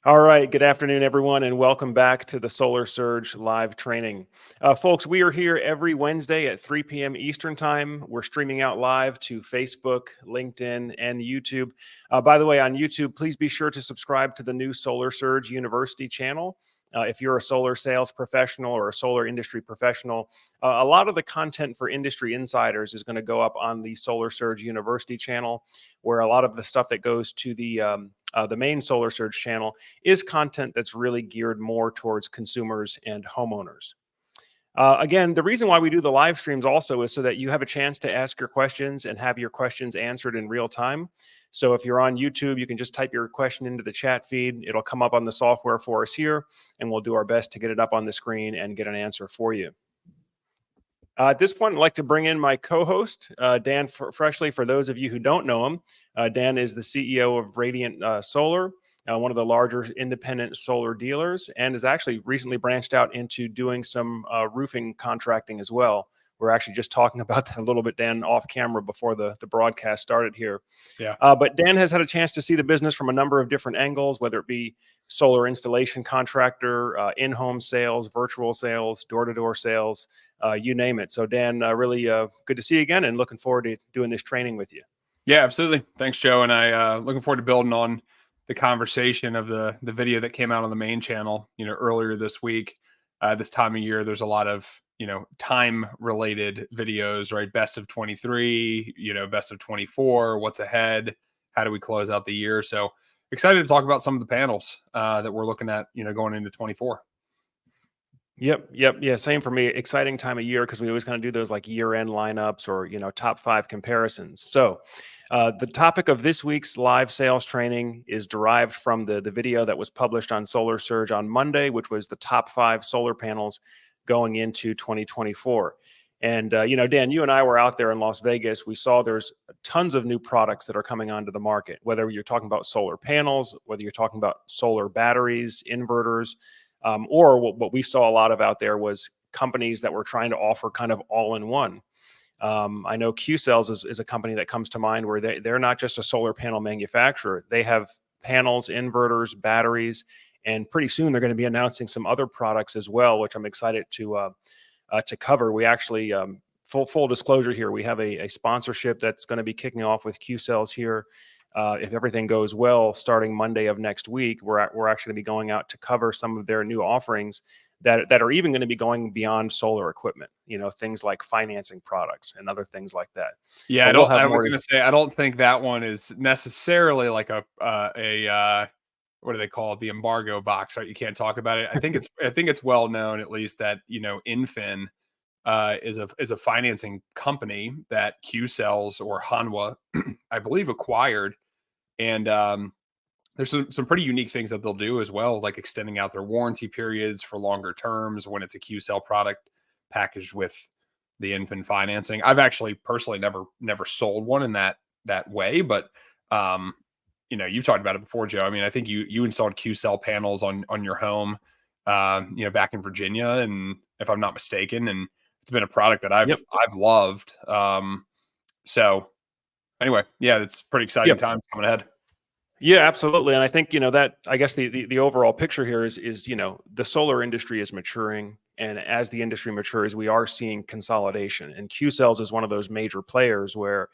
All right. Good afternoon, everyone, and welcome back to the Solar Surge live training. Folks, we are here every Wednesday at 3 p.m. Eastern Time. We're streaming out live to Facebook, LinkedIn, and YouTube. By the way, on YouTube, please be sure to subscribe to the new Solar Surge University channel. If you're a solar sales professional or a solar industry professional, a lot of the content for industry insiders is going to go up on the Solar Surge University channel, where a lot of the stuff that goes to the main Solar Surge channel is content that's really geared more towards consumers and homeowners. Again, the reason why we do the live streams also is so that you have a chance to ask your questions and have your questions answered in real time. So if you're on YouTube, you can just type your question into the chat feed. It'll come up on the software for us here, and we'll do our best to get it up on the screen and get an answer for you. At this point, I'd like to bring in my co-host, Dan Freshly. For those of you who don't know him, Dan is the CEO of Radiant Solar, one of the larger independent solar dealers, and has actually recently branched out into doing some roofing contracting as well. We're actually just talking about that a little bit, Dan, off camera before the broadcast started here. Yeah. But Dan has had a chance to see the business from a number of different angles, whether it be solar installation contractor, in-home sales, virtual sales, door-to-door sales, you name it. So Dan, really good to see you again, and looking forward to doing this training with you. Yeah, absolutely. Thanks, Joe. And I looking forward to building on the conversation of the video that came out on the main channel, earlier this week. This time of year, there's a lot of, time related videos, right? Best of 23, best of 24, what's ahead, how do we close out the year? So excited to talk about some of the panels that we're looking at, going into 24. Yep. Yeah, same for me. Exciting time of year because we always kind of do those like year-end lineups or, top 5 comparisons. So the topic of this week's live sales training is derived from the video that was published on Solar Surge on Monday, which was the top 5 solar panels going into 2024. And, Dan, you and I were out there in Las Vegas. We saw there's tons of new products that are coming onto the market, whether you're talking about solar panels, whether you're talking about solar batteries, inverters, or what we saw a lot of out there was companies that were trying to offer kind of all-in-one. I know Qcells is a company that comes to mind where they're not just a solar panel manufacturer. They have panels, inverters, batteries, and pretty soon they're going to be announcing some other products as well, which I'm excited to cover. We actually, full disclosure here, we have a sponsorship that's going to be kicking off with Qcells here. If everything goes well, starting Monday of next week, we're actually going to be going out to cover some of their new offerings that are even going to be going beyond solar equipment. Things like financing products and other things like that. Yeah, But I was going to say, I don't think that one is necessarily like a what do they call it? The embargo box, right? You can't talk about it. I think it's well known, at least, that Infin is a financing company that Qcells or Hanwha, I believe, acquired. And there's some pretty unique things that they'll do as well, like extending out their warranty periods for longer terms when it's a Qcell product packaged with the Infin financing. I've actually personally never sold one in that way, but you've talked about it before, Joe. I mean, I think you installed Qcell panels on your home, back in Virginia, and if I'm not mistaken, and it's been a product that I've loved. So anyway, yeah, it's pretty exciting times coming ahead. Yeah, absolutely. And I think, that I guess the overall picture here is, the solar industry is maturing. And as the industry matures, we are seeing consolidation. And Qcells is one of those major players where,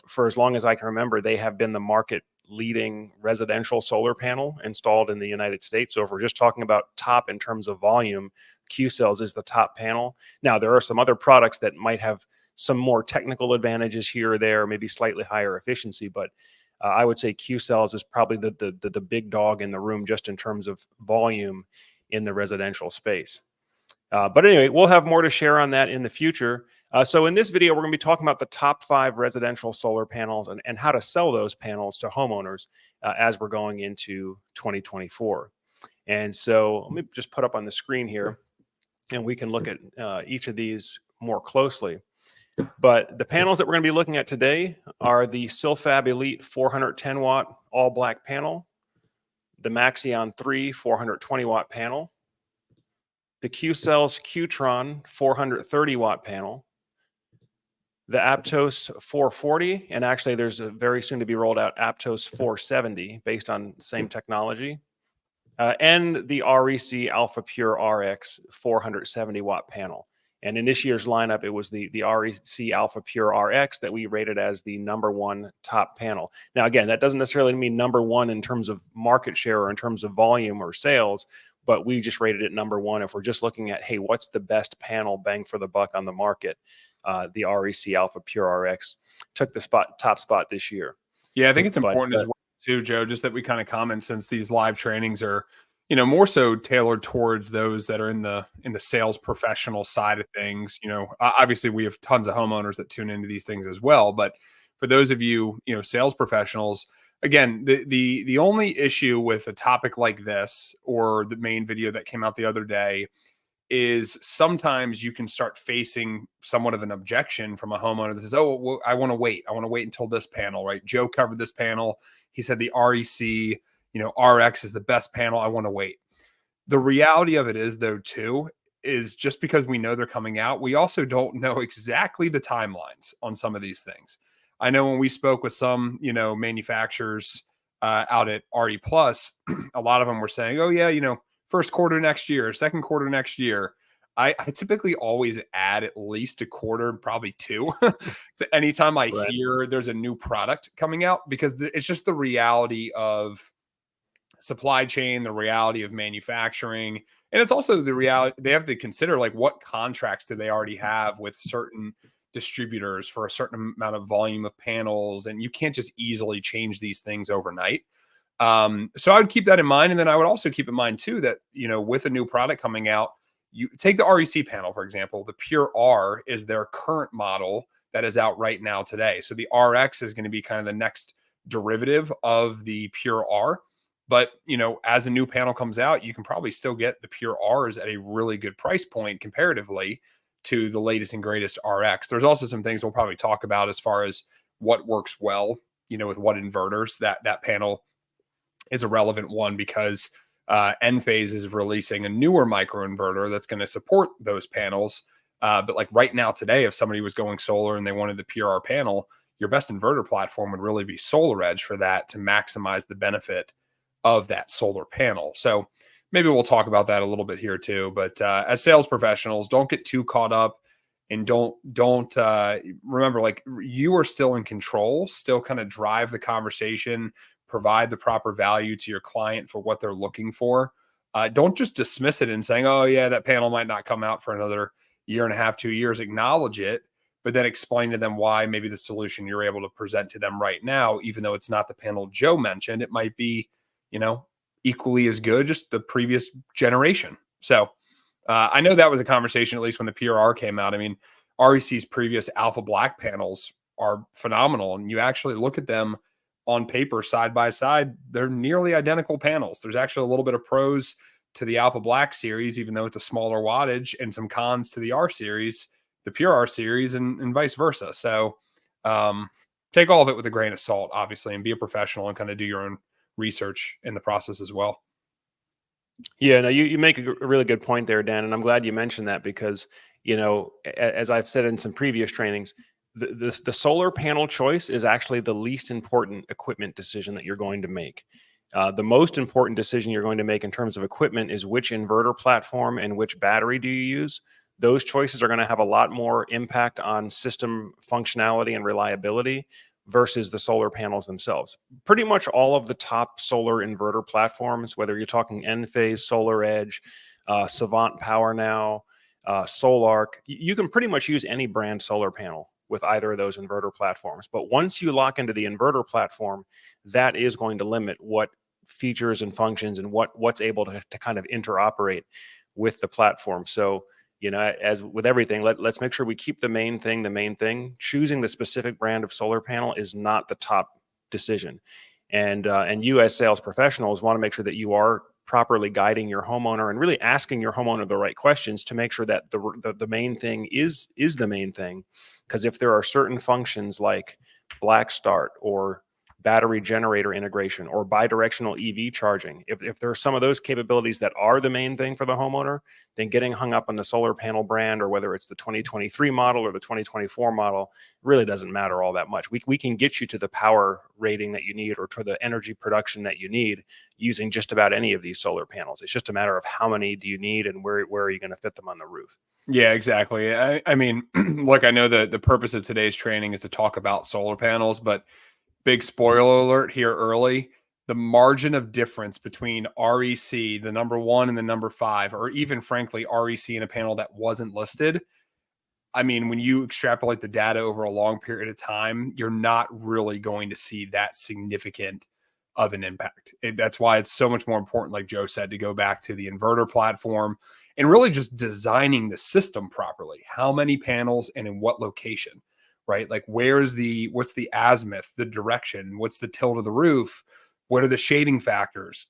for as long as I can remember, they have been the market leading residential solar panel installed in the United States. So if we're just talking about top in terms of volume, Qcells is the top panel. Now, there are some other products that might have some more technical advantages here or there, maybe slightly higher efficiency, but I would say Qcells is probably the big dog in the room just in terms of volume in the residential space. But anyway, we'll have more to share on that in the future. So in this video, we're going to be talking about the top 5 residential solar panels and how to sell those panels to homeowners as we're going into 2024. And so let me just put up on the screen here, and we can look at each of these more closely. But the panels that we're going to be looking at today are the Silfab Elite 410 watt all black panel, the Maxeon 3 420 watt panel, the Qcells Qtron 430 watt panel, the Aptos 440, and actually there's a very soon to be rolled out Aptos 470 based on the same technology, and the REC Alpha Pure RX 470 watt panel. And in this year's lineup, it was the REC Alpha Pure RX that we rated as the #1 top panel. Now, again, that doesn't necessarily mean #1 in terms of market share or in terms of volume or sales, but we just rated it #1 if we're just looking at, hey, what's the best panel bang for the buck on the market? The REC Alpha Pure RX took the top spot this year. Yeah, I think it's But important as well too, Joe, just that we kind of comment, since these live trainings are, more so tailored towards those that are in the sales professional side of things. Obviously we have tons of homeowners that tune into these things as well, but for those of you, sales professionals, again, the only issue with a topic like this, or the main video that came out the other day, is sometimes you can start facing somewhat of an objection from a homeowner that says, oh, well, I want to wait until this panel, right? Joe covered this panel. He said the REC, RX is the best panel. I want to wait. The reality of it is, though, too, is just because we know they're coming out, we also don't know exactly the timelines on some of these things. I know when we spoke with some, manufacturers out at RE Plus, a lot of them were saying, oh yeah, first quarter next year, second quarter next year. I typically always add at least a quarter, probably 2, to anytime I hear there's a new product coming out, because it's just the reality of supply chain, the reality of manufacturing. And it's also the reality they have to consider, like, what contracts do they already have with certain distributors for a certain amount of volume of panels. And you can't just easily change these things overnight. So I would keep that in mind. And then I would also keep in mind too, that, with a new product coming out, you take the REC panel, for example. The Pure R is their current model that is out right now today. So the RX is going to be kind of the next derivative of the Pure R. But, as a new panel comes out, you can probably still get the Pure Rs at a really good price point comparatively to the latest and greatest RX. There's also some things we'll probably talk about as far as what works well, with what inverters. That panel is a relevant one, because Enphase is releasing a newer microinverter that's going to support those panels. But like right now today, if somebody was going solar and they wanted the Pure R panel, your best inverter platform would really be SolarEdge for that, to maximize the benefit of that solar panel. So maybe we'll talk about that a little bit here too. But as sales professionals, don't get too caught up, and don't remember, like, you are still in control, still kind of drive the conversation, provide the proper value to your client for what they're looking for. Don't just dismiss it and saying, oh yeah, that panel might not come out for another 1.5 to 2 years. Acknowledge it, but then explain to them why maybe the solution you're able to present to them right now, even though it's not the panel Joe mentioned, it might be, equally as good, just the previous generation. So I know that was a conversation, at least when the PRR came out. I mean, REC's previous Alpha Black panels are phenomenal. And you actually look at them on paper side by side, they're nearly identical panels. There's actually a little bit of pros to the Alpha Black series, even though it's a smaller wattage, and some cons to the R series, the Pure R series, and vice versa. So take all of it with a grain of salt, obviously, and be a professional and kind of do your own research in the process as well. Yeah, no, you make a really good point there, Dan, and I'm glad you mentioned that, because, as I've said in some previous trainings, the solar panel choice is actually the least important equipment decision that you're going to make. The most important decision you're going to make in terms of equipment is which inverter platform and which battery do you use. Those choices are going to have a lot more impact on system functionality and reliability versus the solar panels themselves. Pretty much all of the top solar inverter platforms, whether you're talking Enphase, SolarEdge, Savant Power Now, Solarc, you can pretty much use any brand solar panel with either of those inverter platforms. But once you lock into the inverter platform, that is going to limit what features and functions and what's able to kind of interoperate with the platform. So, as with everything, let's make sure we keep the main thing. Choosing the specific brand of solar panel is not the top decision. And you, as sales professionals, want to make sure that you are properly guiding your homeowner and really asking your homeowner the right questions to make sure that the main thing is the main thing. Because if there are certain functions like black start or battery generator integration or bidirectional EV charging. If there are some of those capabilities that are the main thing for the homeowner, then getting hung up on the solar panel brand, or whether it's the 2023 model or the 2024 model, really doesn't matter all that much. We can get you to the power rating that you need or to the energy production that you need using just about any of these solar panels. It's just a matter of how many do you need and where are you going to fit them on the roof. Yeah, exactly. I mean, look, I know that the purpose of today's training is to talk about solar panels, but big spoiler alert here early. The margin of difference between REC, the number 1 and the number 5, or even frankly, REC in a panel that wasn't listed. I mean, when you extrapolate the data over a long period of time, you're not really going to see that significant of an impact. That's why it's so much more important, like Joe said, to go back to the inverter platform and really just designing the system properly. How many panels and in what location? Right? Like what's the azimuth, the direction, what's the tilt of the roof? What are the shading factors?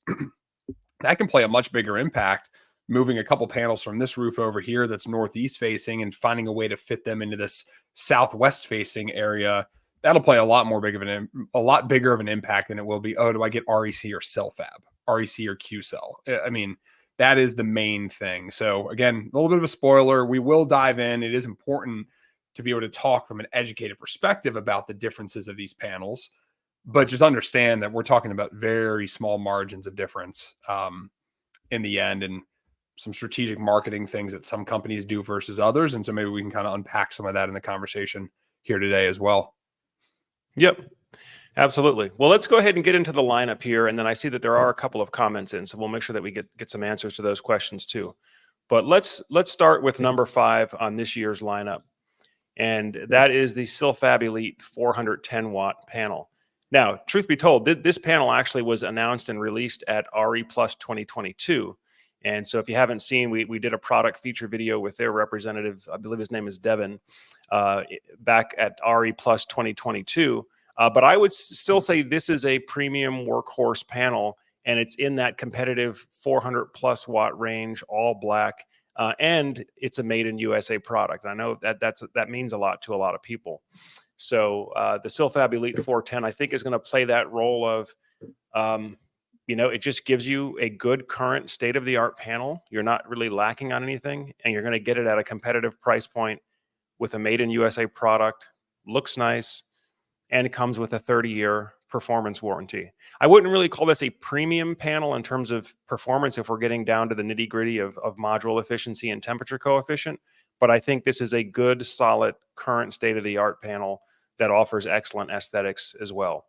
That can play a much bigger impact moving a couple panels from this roof over here that's northeast facing and finding a way to fit them into this southwest facing area. That'll play a lot bigger of an impact than it will be, oh, do I get REC or CellFab, REC or Qcell? I mean, that is the main thing. So again, a little bit of a spoiler. We will dive in. It is important to be able to talk from an educated perspective about the differences of these panels, but just understand that we're talking about very small margins of difference in the end, and some strategic marketing things that some companies do versus others. And so maybe we can kind of unpack some of that in the conversation here today as well. Yep, absolutely. Well, let's go ahead and get into the lineup here. And then I see that there are a couple of comments in, so we'll make sure that we get some answers to those questions too. But let's start with number 5 on this year's lineup. And that is the CillFab Elite 410 watt panel. Now, truth be told, this panel actually was announced and released at RE Plus 2022. And so if you haven't seen, we did a product feature video with their representative, I believe his name is Devin, back at RE Plus 2022. But I would still say this is a premium workhorse panel, and it's in that competitive 400 plus watt range, all black. And it's a made in USA product. I know that means a lot to a lot of people. So the CillFab Elite 410, I think, is going to play that role of, it just gives you a good current state of the art panel. You're not really lacking on anything, and you're going to get it at a competitive price point with a made in USA product. Looks nice, and it comes with a 30-year performance warranty. I wouldn't really call this a premium panel in terms of performance if we're getting down to the nitty gritty of module efficiency and temperature coefficient, but I think this is a good, solid, current state of the art panel that offers excellent aesthetics as well.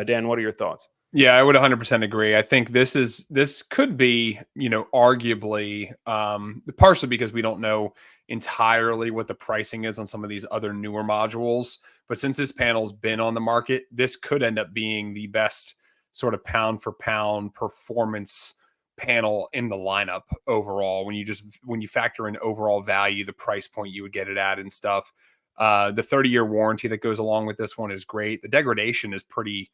Dan, what are your thoughts? Yeah, I would 100% agree. I think this could be, arguably, partially because we don't know entirely what the pricing is on some of these other newer modules. But since this panel's been on the market, this could end up being the best sort of pound for pound performance panel in the lineup overall. When you factor in overall value, the price point you would get it at and stuff. The 30-year warranty that goes along with this one is great. The degradation is pretty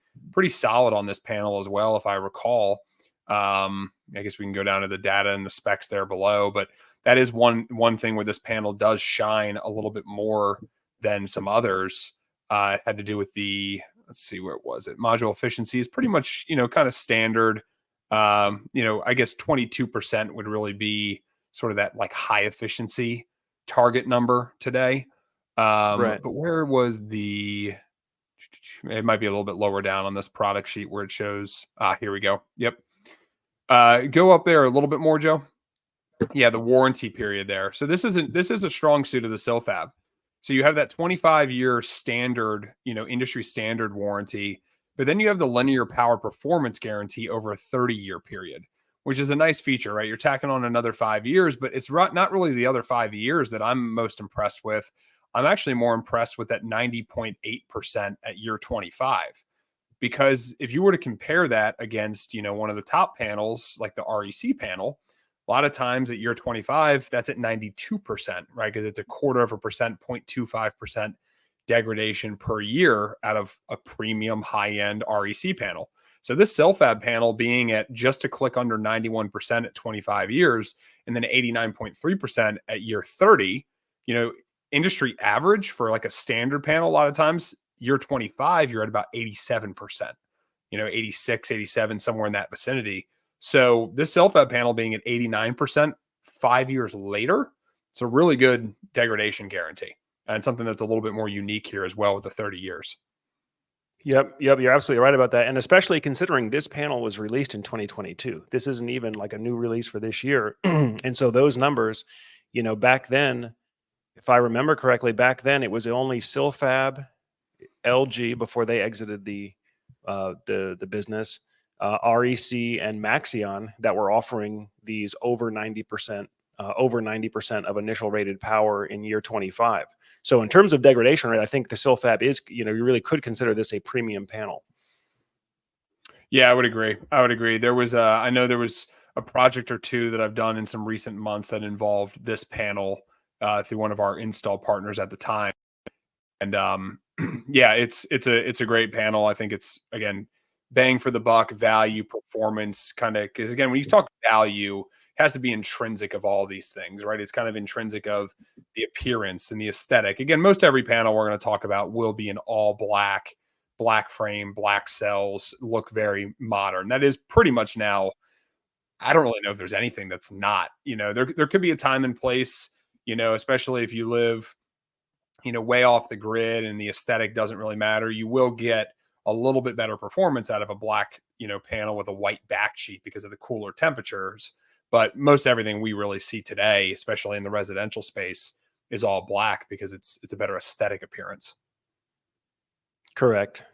solid on this panel as well, if I recall. I guess we can go down to the data and the specs there below, but that is one thing where this panel does shine a little bit more than some others. It had to do with let's see, where was it? Module efficiency is pretty much, kind of standard. I guess 22% would really be sort of that like high efficiency target number today. Right. But where was it might be a little bit lower down on this product sheet where it shows, here we go. Yep. Go up there a little bit more, Joe. Yeah. The warranty period there. So this is a strong suit of the CillFab. So you have that 25-year standard, industry standard warranty, but then you have the linear power performance guarantee over a 30-year period, which is a nice feature, right? You're tacking on another 5 years, but it's not really the other 5 years that I'm most impressed with. I'm actually more impressed with that 90.8% at year 25, because if you were to compare that against, one of the top panels, like the REC panel, a lot of times at year 25, that's at 92%, right? Because it's 0.25%, 0.25% degradation per year out of a premium high-end REC panel. So this CillFab panel being at just a click under 91% at 25 years, and then 89.3% at year 30, industry average for like a standard panel, a lot of times year 25, you're at about 87%, 86, 87, somewhere in that vicinity. So this self-fab panel being at 89% 5 years later, it's a really good degradation guarantee, and something that's a little bit more unique here as well with the 30 years. Yep, you're absolutely right about that. And especially considering this panel was released in 2022. This isn't even like a new release for this year. And so those numbers, back then, if I remember correctly, back then it was only Silfab, LG before they exited the business, REC and Maxeon that were offering these over 90% of initial rated power in year 25. So in terms of degradation rate, I think the Silfab is, you really could consider this a premium panel. Yeah, I would agree. I know there was a project or two that I've done in some recent months that involved this panel through one of our install partners at the time. And yeah, it's a great panel. I think it's, again, bang for the buck, value, performance, kind of, because again, when you talk value, it has to be intrinsic of all these things, right? It's kind of intrinsic of the appearance and the aesthetic. Again, most every panel we're going to talk about will be an all black frame, black cells, look very modern. That is pretty much now. I don't really know if there's anything that's not. There could be a time and place, especially if you live, way off the grid and the aesthetic doesn't really matter. You will get a little bit better performance out of a black, panel with a white back sheet because of the cooler temperatures. But most everything we really see today, especially in the residential space, is all black because it's a better aesthetic appearance. Correct.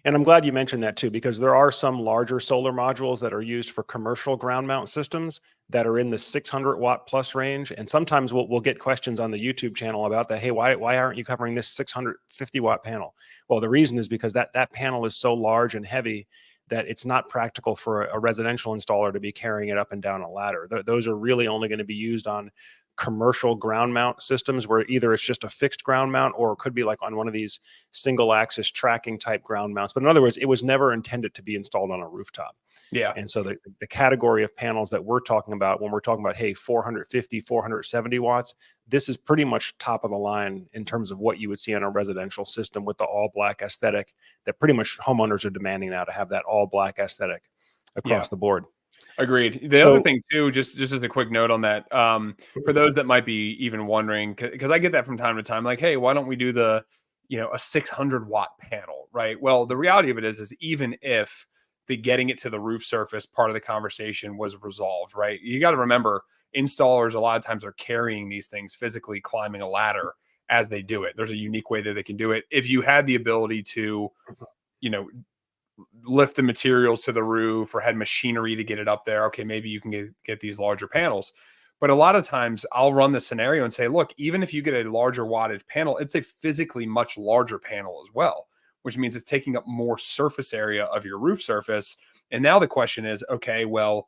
And I'm glad you mentioned that too, because there are some larger solar modules that are used for commercial ground mount systems that are in the 600 watt plus range. And sometimes we'll get questions on the YouTube channel about that. Hey, why aren't you covering this 650 watt panel? Well, the reason is because that panel is so large and heavy that it's not practical for a residential installer to be carrying it up and down a ladder. Those are really only going to be used on commercial ground mount systems where either it's just a fixed ground mount or it could be like on one of these single axis tracking type ground mounts. But in other words, it was never intended to be installed on a rooftop. Yeah. And so the category of panels that we're talking about when we're talking about, hey, 450, 470 watts, this is pretty much top of the line in terms of what you would see on a residential system with the all black aesthetic that pretty much homeowners are demanding now, to have that all black aesthetic across the board. Agreed. The other thing too, just as a quick note on that, for those that might be even wondering, because I get that from time to time, like, hey, why don't we do a 600 watt panel, right? Well, the reality of it is even if the getting it to the roof surface part of the conversation was resolved, right? You got to remember, installers a lot of times are carrying these things physically, climbing a ladder as they do it. There's a unique way that they can do it. If you had the ability to, lift the materials to the roof or had machinery to get it up there, okay, maybe you can get these larger panels. But a lot of times I'll run the scenario and say, look, even if you get a larger wattage panel, it's a physically much larger panel as well, which means it's taking up more surface area of your roof surface. And now the question is, okay, well,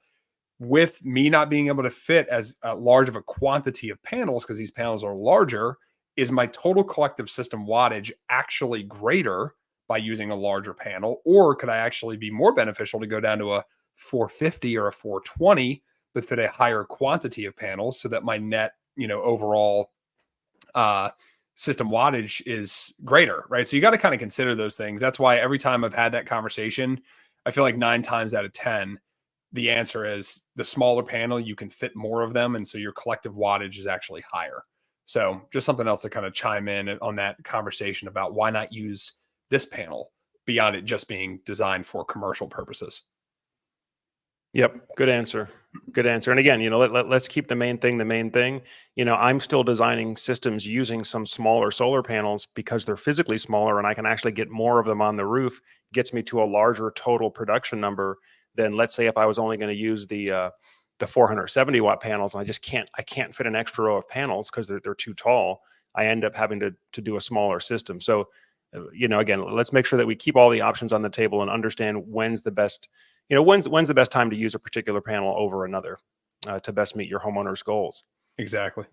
with me not being able to fit as large of a quantity of panels, because these panels are larger, is my total collective system wattage actually greater by using a larger panel, or could I actually be more beneficial to go down to a 450 or a 420 but fit a higher quantity of panels so that my net, overall system wattage is greater, right? So you got to kind of consider those things. That's why every time I've had that conversation, I feel like 9 times out of 10, the answer is the smaller panel, you can fit more of them. And so your collective wattage is actually higher. So just something else to kind of chime in on that conversation about why not use this panel beyond it just being designed for commercial purposes. Yep. Good answer. And again, let's keep the main thing. I'm still designing systems using some smaller solar panels because they're physically smaller and I can actually get more of them on the roof, gets me to a larger total production number than, let's say, if I was only going to use the 470 watt panels and I can't fit an extra row of panels because they're too tall. I end up having to do a smaller system. So again, let's make sure that we keep all the options on the table and understand when's the best time to use a particular panel over another to best meet your homeowner's goals. Exactly.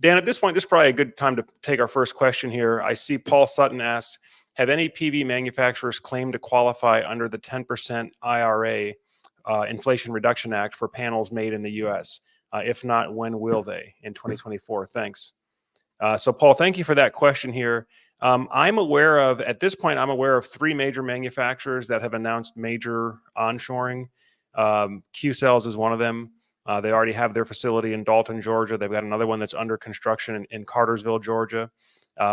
Dan, at this point, this is probably a good time to take our first question here. I see Paul Sutton asks, have any PV manufacturers claimed to qualify under the 10% IRA, Inflation Reduction Act, for panels made in the U.S.? If not, when will they? In 2024? Thanks. So Paul, thank you for that question here. At this point, I'm aware of 3 major manufacturers that have announced major onshoring. Qcells is one of them. They already have their facility in Dalton, Georgia. They've got another one that's under construction in Cartersville, Georgia.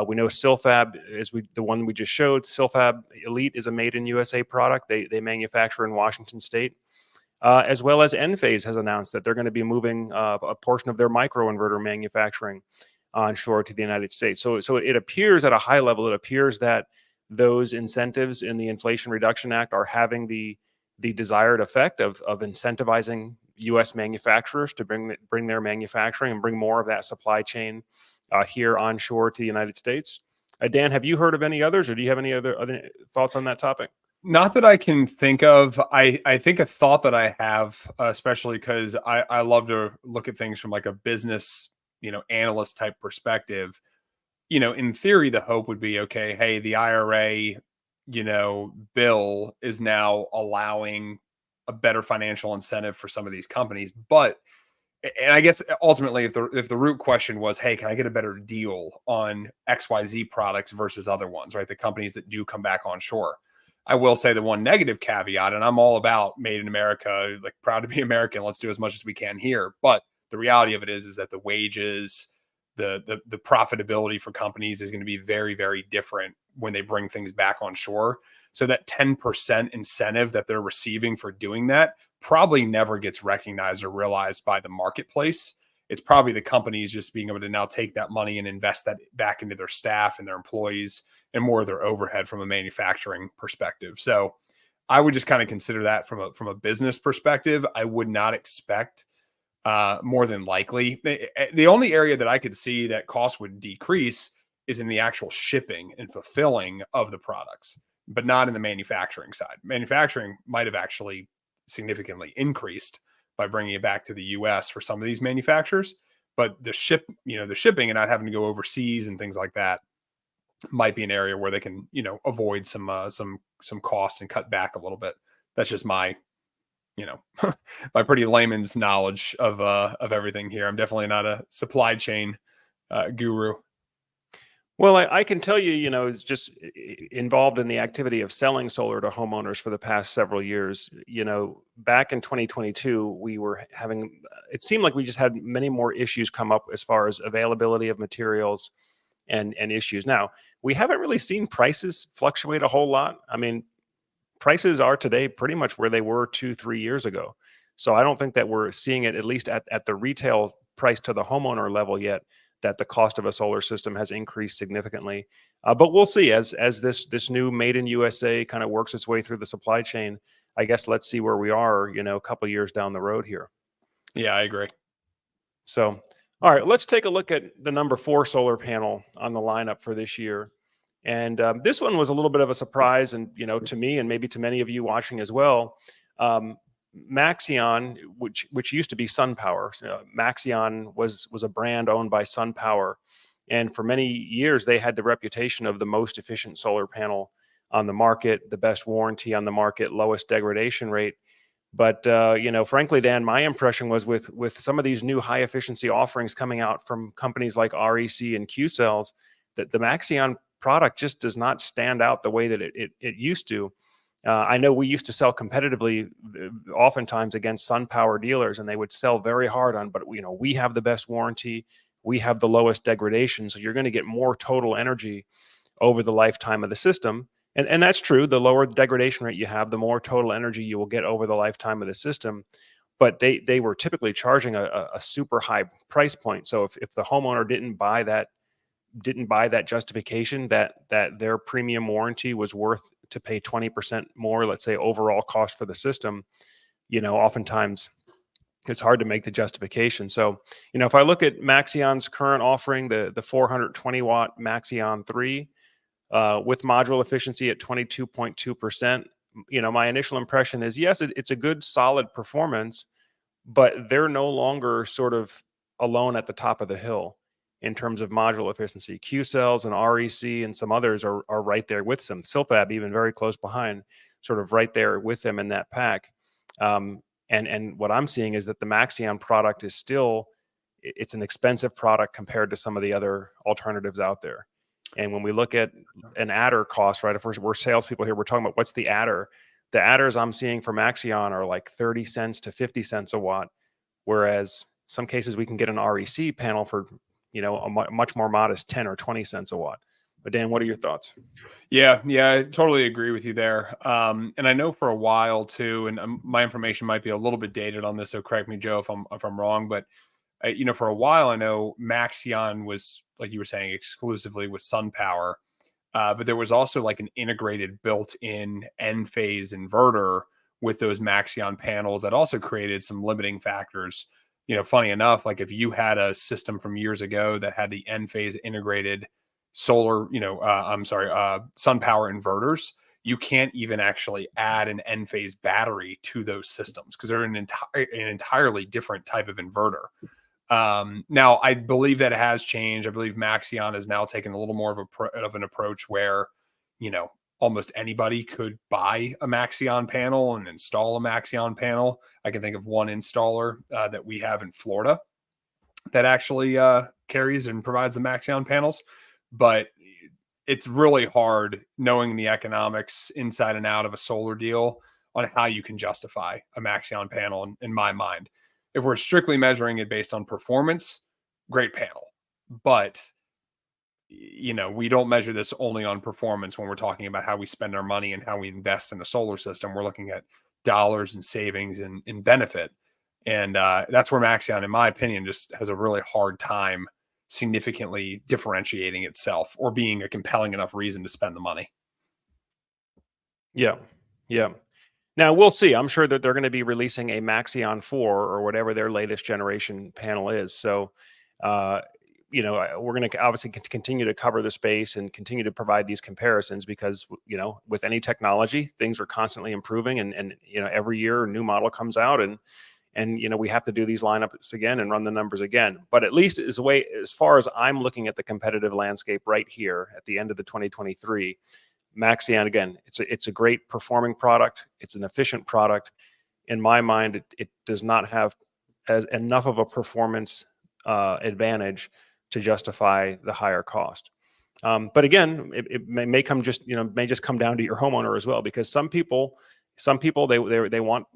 We know Silfab is the one we just showed. Silfab Elite is a made in USA product. They manufacture in Washington State. As well as Enphase has announced that they're going to be moving a portion of their micro-inverter manufacturing onshore to the United States. So it appears at a high level, it appears that those incentives in the Inflation Reduction Act are having the desired effect of incentivizing U.S. manufacturers to bring their manufacturing and bring more of that supply chain here onshore to the United States. Dan, have you heard of any others, or do you have any other thoughts on that topic? Not that I can think of. I think a thought that I have, especially because I love to look at things from like a business, analyst type perspective. In theory, the hope would be, okay, hey, the IRA, bill is now allowing a better financial incentive for some of these companies. But, and I guess ultimately, if the root question was, hey, can I get a better deal on XYZ products versus other ones, right? The companies that do come back on shore. I will say the one negative caveat, and I'm all about made in America, like proud to be American. Let's do as much as we can here. But the reality of it is that the wages, the profitability for companies is going to be very, very different when they bring things back on shore. So that 10% incentive that they're receiving for doing that probably never gets recognized or realized by the marketplace. It's probably the companies just being able to now take that money and invest that back into their staff and their employees and more of their overhead from a manufacturing perspective. So I would just kind of consider that from a business perspective. I would not expect more than likely. The only area that I could see that cost would decrease is in the actual shipping and fulfilling of the products, but not in the manufacturing side. Manufacturing might have actually significantly increased by bringing it back to the US for some of these manufacturers, but the shipping and not having to go overseas and things like that might be an area where they can, avoid some cost and cut back a little bit. That's just my, my pretty layman's knowledge of everything here. I'm definitely not a supply chain guru. Well, I can tell you, it's just involved in the activity of selling solar to homeowners for the past several years. Back in 2022, we were having, it seemed like we just had many more issues come up as far as availability of materials and issues. Now, we haven't really seen prices fluctuate a whole lot. I mean, prices are today pretty much where they were 2-3 years ago. So I don't think that we're seeing it, at least at the retail price to the homeowner level yet, that the cost of a solar system has increased significantly. But we'll see as this new made in USA kind of works its way through the supply chain. I guess let's see where we are, a couple years down the road here. Yeah, I agree. So, all right, let's take a look at the number 4 solar panel on the lineup for this year. And this one was a little bit of a surprise, and to me, and maybe to many of you watching as well. Maxeon, which used to be SunPower. Maxeon was a brand owned by SunPower, and for many years they had the reputation of the most efficient solar panel on the market, the best warranty on the market, lowest degradation rate. But frankly, Dan, my impression was with some of these new high efficiency offerings coming out from companies like REC and Qcells, that the Maxeon product just does not stand out the way that it used to. I know we used to sell competitively, oftentimes against SunPower dealers, and they would sell very hard on, but we have the best warranty, we have the lowest degradation, so you're going to get more total energy over the lifetime of the system. And that's true. The lower the degradation rate you have, the more total energy you will get over the lifetime of the system. But they were typically charging a super high price point. So if the homeowner didn't buy that justification that their premium warranty was worth to pay 20% more, let's say overall cost for the system, oftentimes it's hard to make the justification. So, if I look at Maxeon's current offering, the 420 watt Maxeon 3 with module efficiency at 22.2%, my initial impression is, yes, it's a good solid performance, but they're no longer sort of alone at the top of the hill in terms of module efficiency. Qcells and REC and some others are right there with them. Silfab even very close behind, sort of right there with them in that pack. And what I'm seeing is that the Maxeon product is still, it's an expensive product compared to some of the other alternatives out there. And when we look at an adder cost, right, if we're salespeople here, we're talking about what's the adder. The adders I'm seeing for Maxeon are like 30 cents to 50 cents a watt, whereas some cases we can get an REC panel for, a much more modest 10 or 20 cents a watt. But Dan, what are your thoughts? Yeah, I totally agree with you there. And I know for a while too, and my information might be a little bit dated on this, so correct me, Joe, if I'm wrong. But for a while, I know Maxeon was, like you were saying, exclusively with SunPower, but there was also like an integrated built-in N-phase inverter with those Maxeon panels that also created some limiting factors. Funny enough, like if you had a system from years ago that had the N-phase integrated solar, SunPower inverters, you can't even actually add an N-phase battery to those systems because they're an entirely different type of inverter. Now, I believe that it has changed. I believe Maxeon has now taken a little more of an approach where, almost anybody could buy a Maxeon panel and install a Maxeon panel. I can think of one installer that we have in Florida that actually carries and provides the Maxeon panels. But it's really hard knowing the economics inside and out of a solar deal on how you can justify a Maxeon panel in my mind. If we're strictly measuring it based on performance, great panel. But, we don't measure this only on performance when we're talking about how we spend our money and how we invest in a solar system. We're looking at dollars and savings and benefit. And that's where Maxeon, in my opinion, just has a really hard time significantly differentiating itself or being a compelling enough reason to spend the money. Yeah. Now we'll see. I'm sure that they're going to be releasing a Maxeon 4 or whatever their latest generation panel is. So, we're going to obviously continue to cover the space and continue to provide these comparisons because, with any technology, things are constantly improving and every year a new model comes out and we have to do these lineups again and run the numbers again. But at least as far as I'm looking at the competitive landscape right here at the end of the 2023, Maxeon, again, it's a great performing product. It's an efficient product. In my mind, it does not have enough of a performance advantage to justify the higher cost. But again, it may just come down to your homeowner as well, because some people they want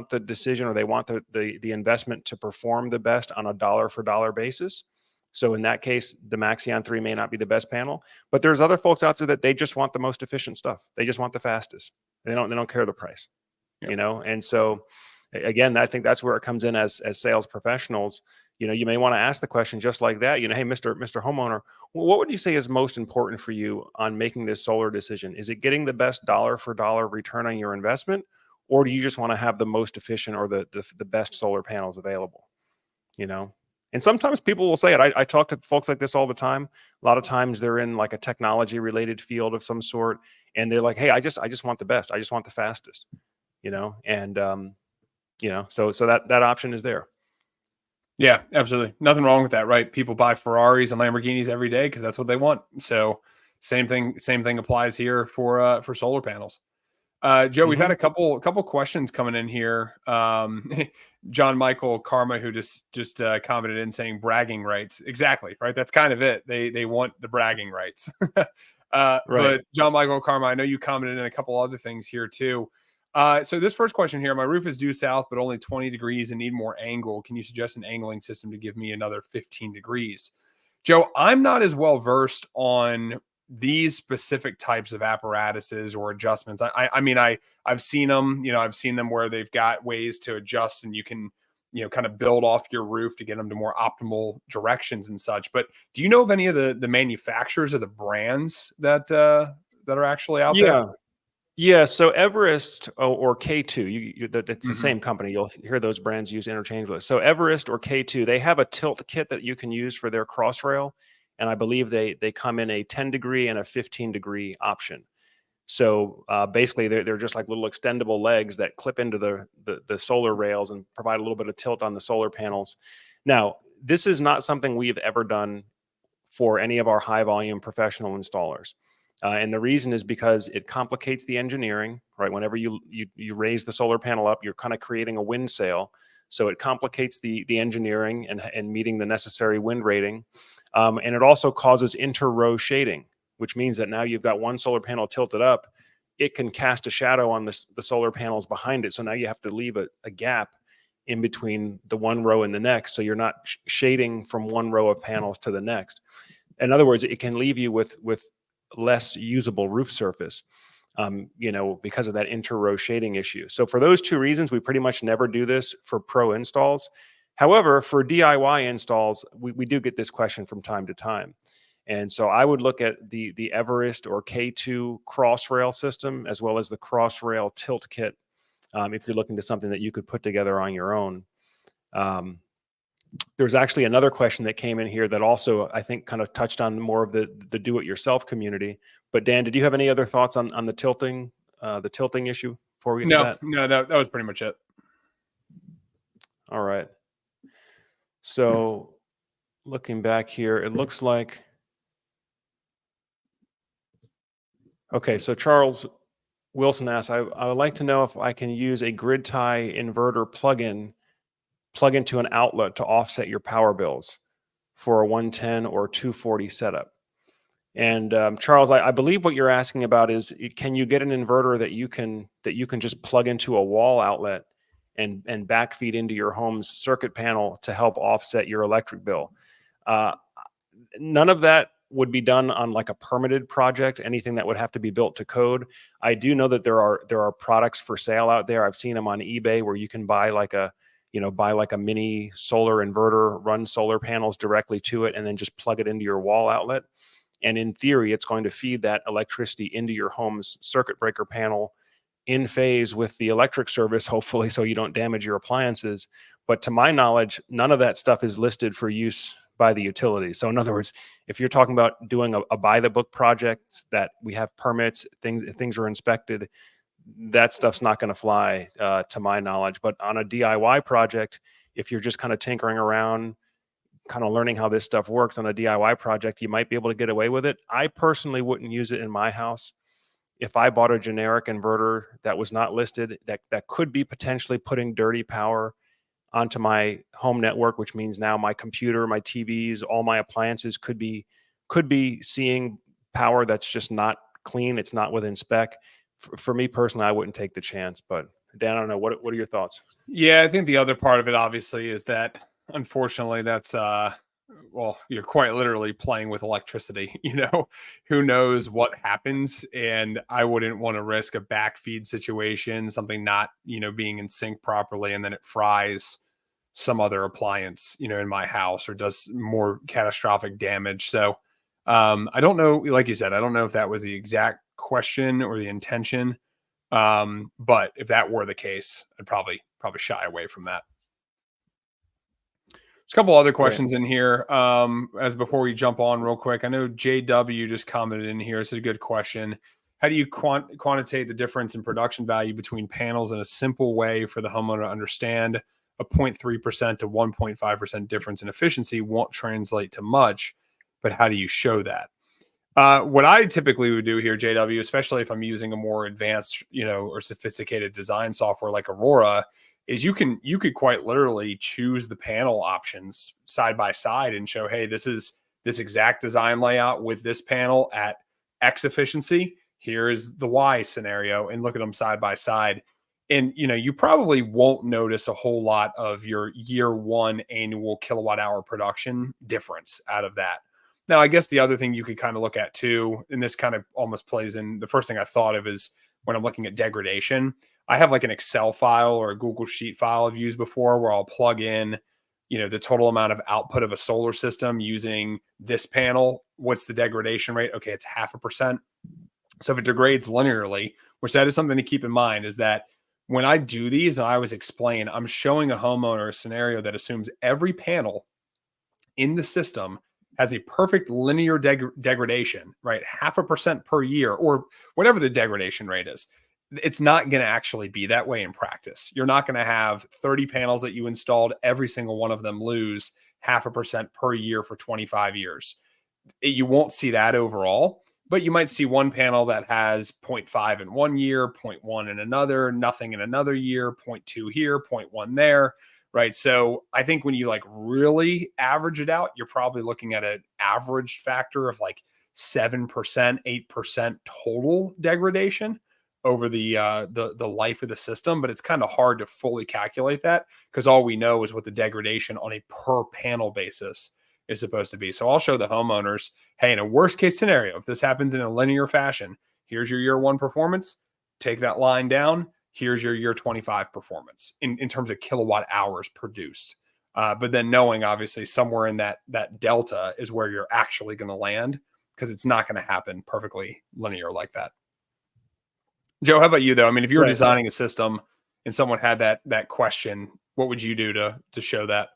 the decision or they want the investment to perform the best on a dollar for dollar basis. So in that case, the Maxeon 3 may not be the best panel, but there's other folks out there that they just want the most efficient stuff. They just want the fastest. They don't care the price, And so again, I think that's where it comes in as sales professionals. You may want to ask the question just like that, hey, Mr. Homeowner, what would you say is most important for you on making this solar decision? Is it getting the best dollar for dollar return on your investment? Or do you just want to have the most efficient or the best solar panels available? And sometimes people will say it. I talk to folks like this all the time. A lot of times they're in like a technology related field of some sort. And they're like, hey, I just want the best. I just want the fastest, and, so that option is there. Yeah, absolutely. Nothing wrong with that, right? People buy Ferraris and Lamborghinis every day because that's what they want. So same thing applies here for solar panels. Joe, we've had a couple questions coming in here. John Michael Karma, who just commented in saying bragging rights. Exactly, right? That's kind of it. They want the bragging rights. Right. But John Michael Karma, I know you commented in a couple other things here too. So this first question here, my roof is due south, but only 20 degrees and need more angle. Can you suggest an angling system to give me another 15 degrees? Joe, I'm not as well versed on these specific types of apparatuses or adjustments. I mean, I've seen them, I've seen them where they've got ways to adjust and you can, kind of build off your roof to get them to more optimal directions and such. But do you know of any of the manufacturers or the brands that are actually out there? Yeah, so Everest or K2, it's the same company. You'll hear those brands used interchangeably. So Everest or K2, they have a tilt kit that you can use for their Crossrail, and I believe they come in a 10-degree and a 15-degree option. So basically, they're just like little extendable legs that clip into the solar rails and provide a little bit of tilt on the solar panels. Now, this is not something we've ever done for any of our high-volume professional installers. And the reason is because it complicates the engineering, right? Whenever you raise the solar panel up, you're kind of creating a wind sail. So it complicates the engineering and meeting the necessary wind rating. And it also causes inter-row shading. which means that now you've got one solar panel tilted up. It can cast a shadow on the solar panels behind it. So now you have to leave a gap in between the one row and the next. So you're not shading from one row of panels to the next. In other words, it can leave you with less usable roof surface, because of that inter-row shading issue. So for those two reasons, we pretty much never do this for pro installs. However, for DIY installs, we do get this question from time to time. And so I would look at the Everest or K2 cross-rail system, as well as the cross-rail tilt kit, if you're looking to something that you could put together on your own. There's actually another question that came in here that also, I think, kind of touched on more of the do-it-yourself community. But Dan, did you have any other thoughts on the tilting issue before we get to that? No, that was pretty much it. All right. So looking back here, it looks like, okay, so Charles Wilson asks, I would like to know if I can use a grid tie inverter plug into an outlet to offset your power bills for a 110 or 240 setup. And Charles, I believe what you're asking about is, can you get an inverter that you can just plug into a wall outlet and backfeed into your home's circuit panel to help offset your electric bill? None of that would be done on like a permitted project, anything that would have to be built to code. I do know that there are products for sale out there. I've seen them on eBay where you can buy like a mini solar inverter, run solar panels directly to it, and then just plug it into your wall outlet. And in theory, it's going to feed that electricity into your home's circuit breaker panel in phase with the electric service, hopefully, so you don't damage your appliances. But to my knowledge, none of that stuff is listed for use by the utility. So in other words, if you're talking about doing a by the book project that we have permits, things are inspected, that stuff's not going to fly to my knowledge. But on a DIY project, if you're just kind of tinkering around, kind of learning how this stuff works on a DIY project, you might be able to get away with it. I personally wouldn't use it in my house. If I bought a generic inverter that was not listed, that could be potentially putting dirty power onto my home network, which means now my computer, my TVs, all my appliances could be seeing power that's just not clean. It's not within spec. For me personally, I wouldn't take the chance. But Dan, I don't know. What are your thoughts? Yeah, I think the other part of it obviously is that, unfortunately, that's well, you're quite literally playing with electricity. Who knows what happens, and I wouldn't want to risk a backfeed situation, something not being in sync properly, and then it fries some other appliance in my house or does more catastrophic damage. So I don't know, like you said, I don't know if that was the exact question or the intention, but if that were the case, I'd probably shy away from that. There's a couple other questions in here. As before we jump on real quick, I know JW just commented in here. It's a good question. How do you quantitate the difference in production value between panels in a simple way for the homeowner to understand? A 0.3% to 1.5% difference in efficiency won't translate to much, but how do you show that? What I typically would do here, JW, especially if I'm using a more advanced, or sophisticated design software like Aurora, is you could quite literally choose the panel options side by side and show, hey, this is this exact design layout with this panel at X efficiency. Here is the Y scenario, and look at them side by side. And you probably won't notice a whole lot of your year one annual kilowatt hour production difference out of that. Now, I guess the other thing you could kind of look at too, and this kind of almost plays in, the first thing I thought of is when I'm looking at degradation, I have like an Excel file or a Google Sheet file I've used before where I'll plug in, the total amount of output of a solar system using this panel. What's the degradation rate? Okay, it's 0.5%. So if it degrades linearly, which that is something to keep in mind, is that when I do these, and I always explain, I'm showing a homeowner a scenario that assumes every panel in the system has a perfect linear degradation, right? 0.5% per year, or whatever the degradation rate is. It's not going to actually be that way in practice. You're not going to have 30 panels that you installed, every single one of them lose 0.5% per year for 25 years. You won't see that overall. But you might see one panel that has 0.5 in 1 year, 0.1 in another, nothing in another year, 0.2 here, 0.1 there, right? So I think when you really average it out, you're probably looking at an averaged factor of like 7%, 8% total degradation over the life of the system, but it's kind of hard to fully calculate that because all we know is what the degradation on a per panel basis is supposed to be. So I'll show the homeowners, hey, in a worst case scenario, if this happens in a linear fashion, here's your year 1 performance, take that line down, here's your year 25 performance in terms of kilowatt hours produced. But then knowing obviously somewhere in that delta is where you're actually going to land, because it's not going to happen perfectly linear like that. Joe, how about you though? I mean, if you were designing a system and someone had that question, what would you do to show that?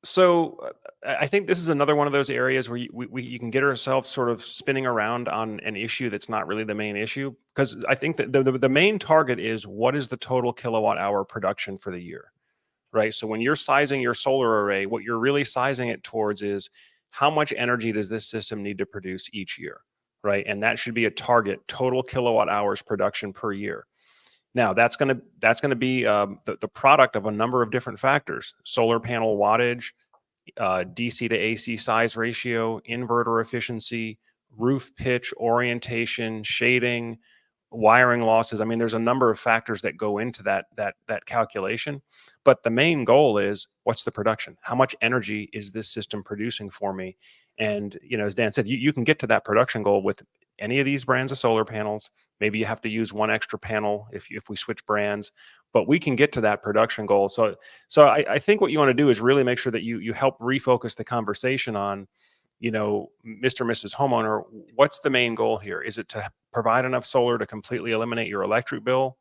So I think this is another one of those areas where you can get ourselves sort of spinning around on an issue that's not really the main issue, because I think that the main target is what is the total kilowatt hour production for the year, right? So when you're sizing your solar array, what you're really sizing it towards is how much energy does this system need to produce each year, right? And that should be a target total kilowatt hours production per year. Now that's going to be the product of a number of different factors: solar panel wattage, DC to AC size ratio, inverter efficiency, roof pitch, orientation, shading, wiring losses. I mean, there's a number of factors that go into that calculation. But the main goal is, what's the production? How much energy is this system producing for me? And as Dan said, you can get to that production goal with any of these brands of solar panels. Maybe you have to use one extra panel if we switch brands, but we can get to that production goal. So I think what you want to do is really make sure that you help refocus the conversation on, Mr. and Mrs. Homeowner, what's the main goal here? Is it to provide enough solar to completely eliminate your electric bill?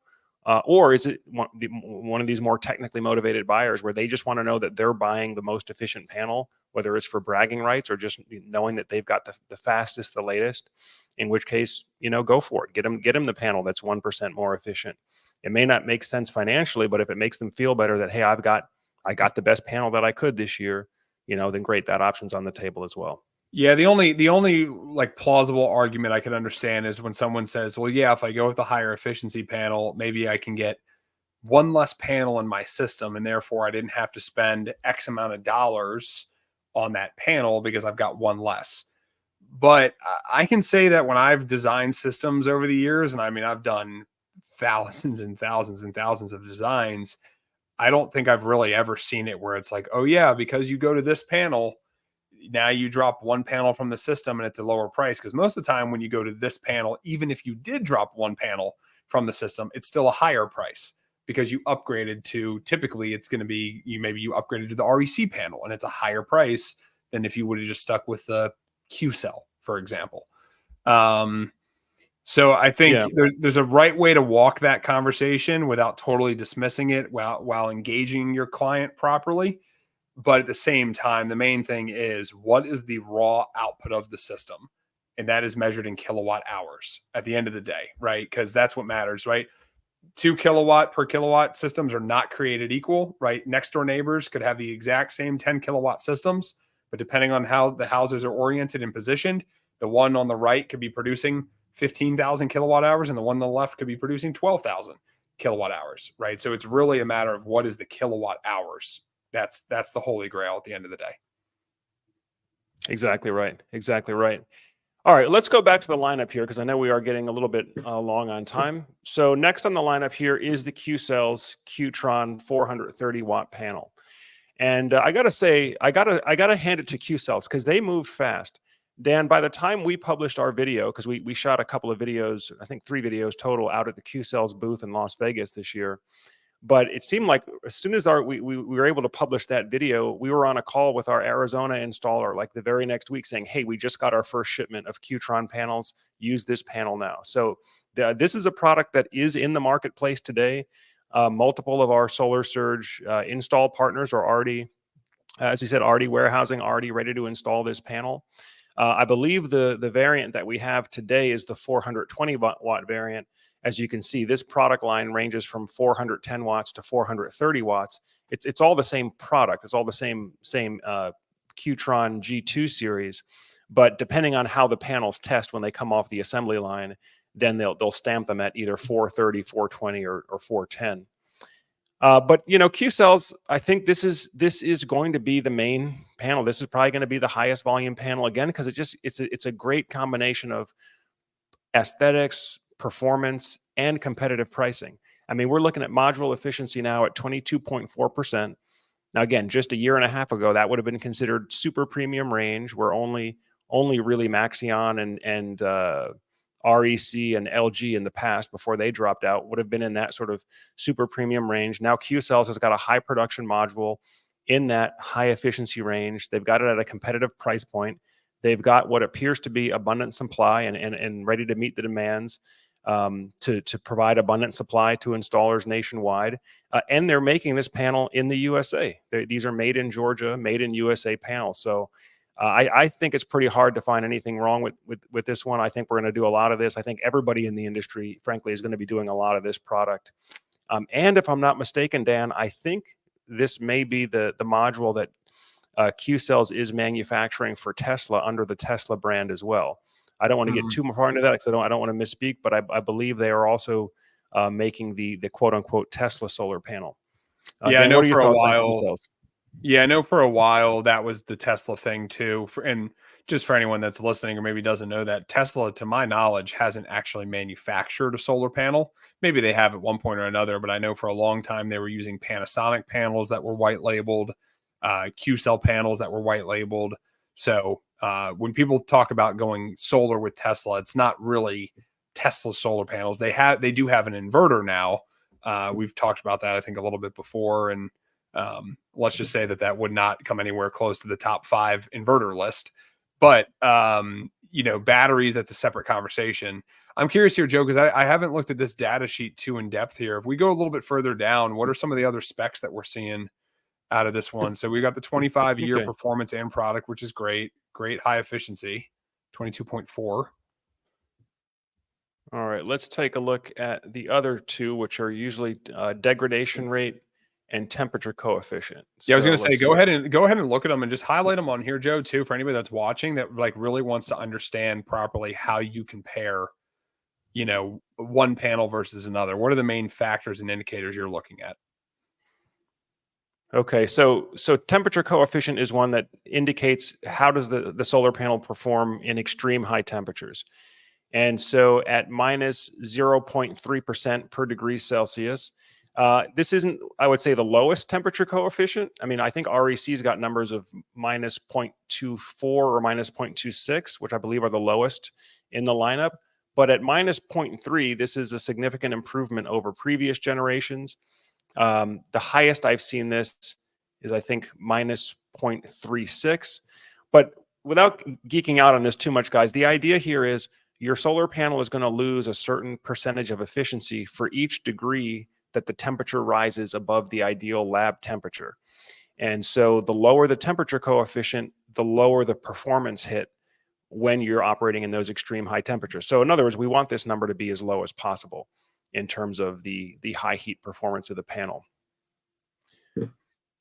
Or is it one of these more technically motivated buyers where they just want to know that they're buying the most efficient panel, whether it's for bragging rights or just knowing that they've got the fastest, the latest, in which case, go for it. Get them the panel that's 1% more efficient. It may not make sense financially, but if it makes them feel better that, hey, I got the best panel that I could this year, then great, that option's on the table as well. Yeah, the only like plausible argument I can understand is when someone says, well, yeah, if I go with the higher efficiency panel, maybe I can get one less panel in my system, and therefore I didn't have to spend X amount of dollars on that panel because I've got one less. But I can say that when I've designed systems over the years, and I mean, I've done thousands and thousands and thousands of designs, I don't think I've really ever seen it where it's like, oh yeah, because you go to this panel, now you drop one panel from the system and it's a lower price. Because most of the time when you go to this panel, even if you did drop one panel from the system, it's still a higher price because you upgraded to, typically it's going to be, maybe you upgraded to the REC panel and it's a higher price than if you would have just stuck with the Qcell, for example. So I think there's a right way to walk that conversation without totally dismissing it while engaging your client properly. But at the same time, the main thing is, what is the raw output of the system? And that is measured in kilowatt hours at the end of the day, right? Because that's what matters, right? 2 kilowatt per kilowatt systems are not created equal, right? Next door neighbors could have the exact same 10 kilowatt systems, but depending on how the houses are oriented and positioned, the one on the right could be producing 15,000 kilowatt hours and the one on the left could be producing 12,000 kilowatt hours, right? So it's really a matter of what is the kilowatt hours. That's the holy grail at the end of the day. Exactly right. Exactly right. All right, let's go back to the lineup here because I know we are getting a little bit long on time. So next on the lineup here is the Qcells Qtron 430 watt panel. And I got to say, I got to hand it to Qcells because they moved fast. Dan, by the time we published our video, because we shot a couple of videos, I think 3 videos total out at the Qcells booth in Las Vegas this year. But it seemed like as soon as we were able to publish that video, we were on a call with our Arizona installer like the very next week saying, hey, we just got our first shipment of Qtron panels. Use this panel now. So this is a product that is in the marketplace today. Multiple of our Solar Surge install partners are already, as you said, already warehousing, already ready to install this panel. I believe the variant that we have today is the 420 watt variant. As you can see, this product line ranges from 410 watts to 430 watts. It's all the same product. It's all the same Qtron G2 series, but depending on how the panels test when they come off the assembly line, then they'll stamp them at either 430, 420, or 410. But you know, Qcells, I think this is going to be the main panel. This is probably going to be the highest volume panel again, because it's a great combination of aesthetics, performance, and competitive pricing. I mean, we're looking at module efficiency now at 22.4%. Now, again, just a year and a half ago, that would have been considered super premium range, where only really Maxeon and REC and LG in the past, before they dropped out, would have been in that sort of super premium range. Now Qcells has got a high production module in that high efficiency range. They've got it at a competitive price point. They've got what appears to be abundant supply and ready to meet the demands, to provide abundant supply to installers nationwide. And they're making this panel in the USA. These are made in Georgia, made in USA panels. So I think it's pretty hard to find anything wrong with this one. I think we're going to do a lot of this. I think everybody in the industry, frankly, is going to be doing a lot of this product. And if I'm not mistaken, Dan, I think this may be the module that Qcells is manufacturing for Tesla under the Tesla brand as well. I don't want to get too far into that because I don't want to misspeak, but I believe they are also making the quote unquote Tesla solar panel. Yeah, Dan, I know what are your for a thoughts on while. Qcells? Yeah, I know for a while that was the Tesla thing too. And just for anyone that's listening or maybe doesn't know that, Tesla, to my knowledge, hasn't actually manufactured a solar panel. Maybe they have at one point or another, but I know for a long time they were using Panasonic panels that were white labeled, Qcell panels that were white labeled. So when people talk about going solar with Tesla, it's not really Tesla solar panels. They do have an inverter now. We've talked about that, I think, a little bit before, and let's just say that would not come anywhere close to the top 5 inverter list. But batteries, that's a separate conversation. I'm curious here, Joe, because I haven't looked at this data sheet too in depth here. If we go a little bit further down, what are some of the other specs that we're seeing out of this one? So we got the 25-year performance and product, which is great high efficiency, 22.4. All right, let's take a look at the other two, which are usually degradation rate and temperature coefficient. Yeah, I was going to say, go ahead and look at them and just highlight them on here, Joe, too, for anybody that's watching that like really wants to understand properly how you compare, one panel versus another. What are the main factors and indicators you're looking at? Okay, so temperature coefficient is one that indicates how does the solar panel perform in extreme high temperatures. And so at minus 0.3% per degree Celsius, this isn't, I would say, the lowest temperature coefficient. I mean, I think REC's got numbers of minus 0.24 or minus 0.26, which I believe are the lowest in the lineup. But at minus 0.3, this is a significant improvement over previous generations. The highest I've seen this is, I think, minus 0.36. But without geeking out on this too much, guys, the idea here is your solar panel is going to lose a certain percentage of efficiency for each degree that the temperature rises above the ideal lab temperature. And so the lower the temperature coefficient, the lower the performance hit when you're operating in those extreme high temperatures. So in other words, we want this number to be as low as possible in terms of the high heat performance of the panel.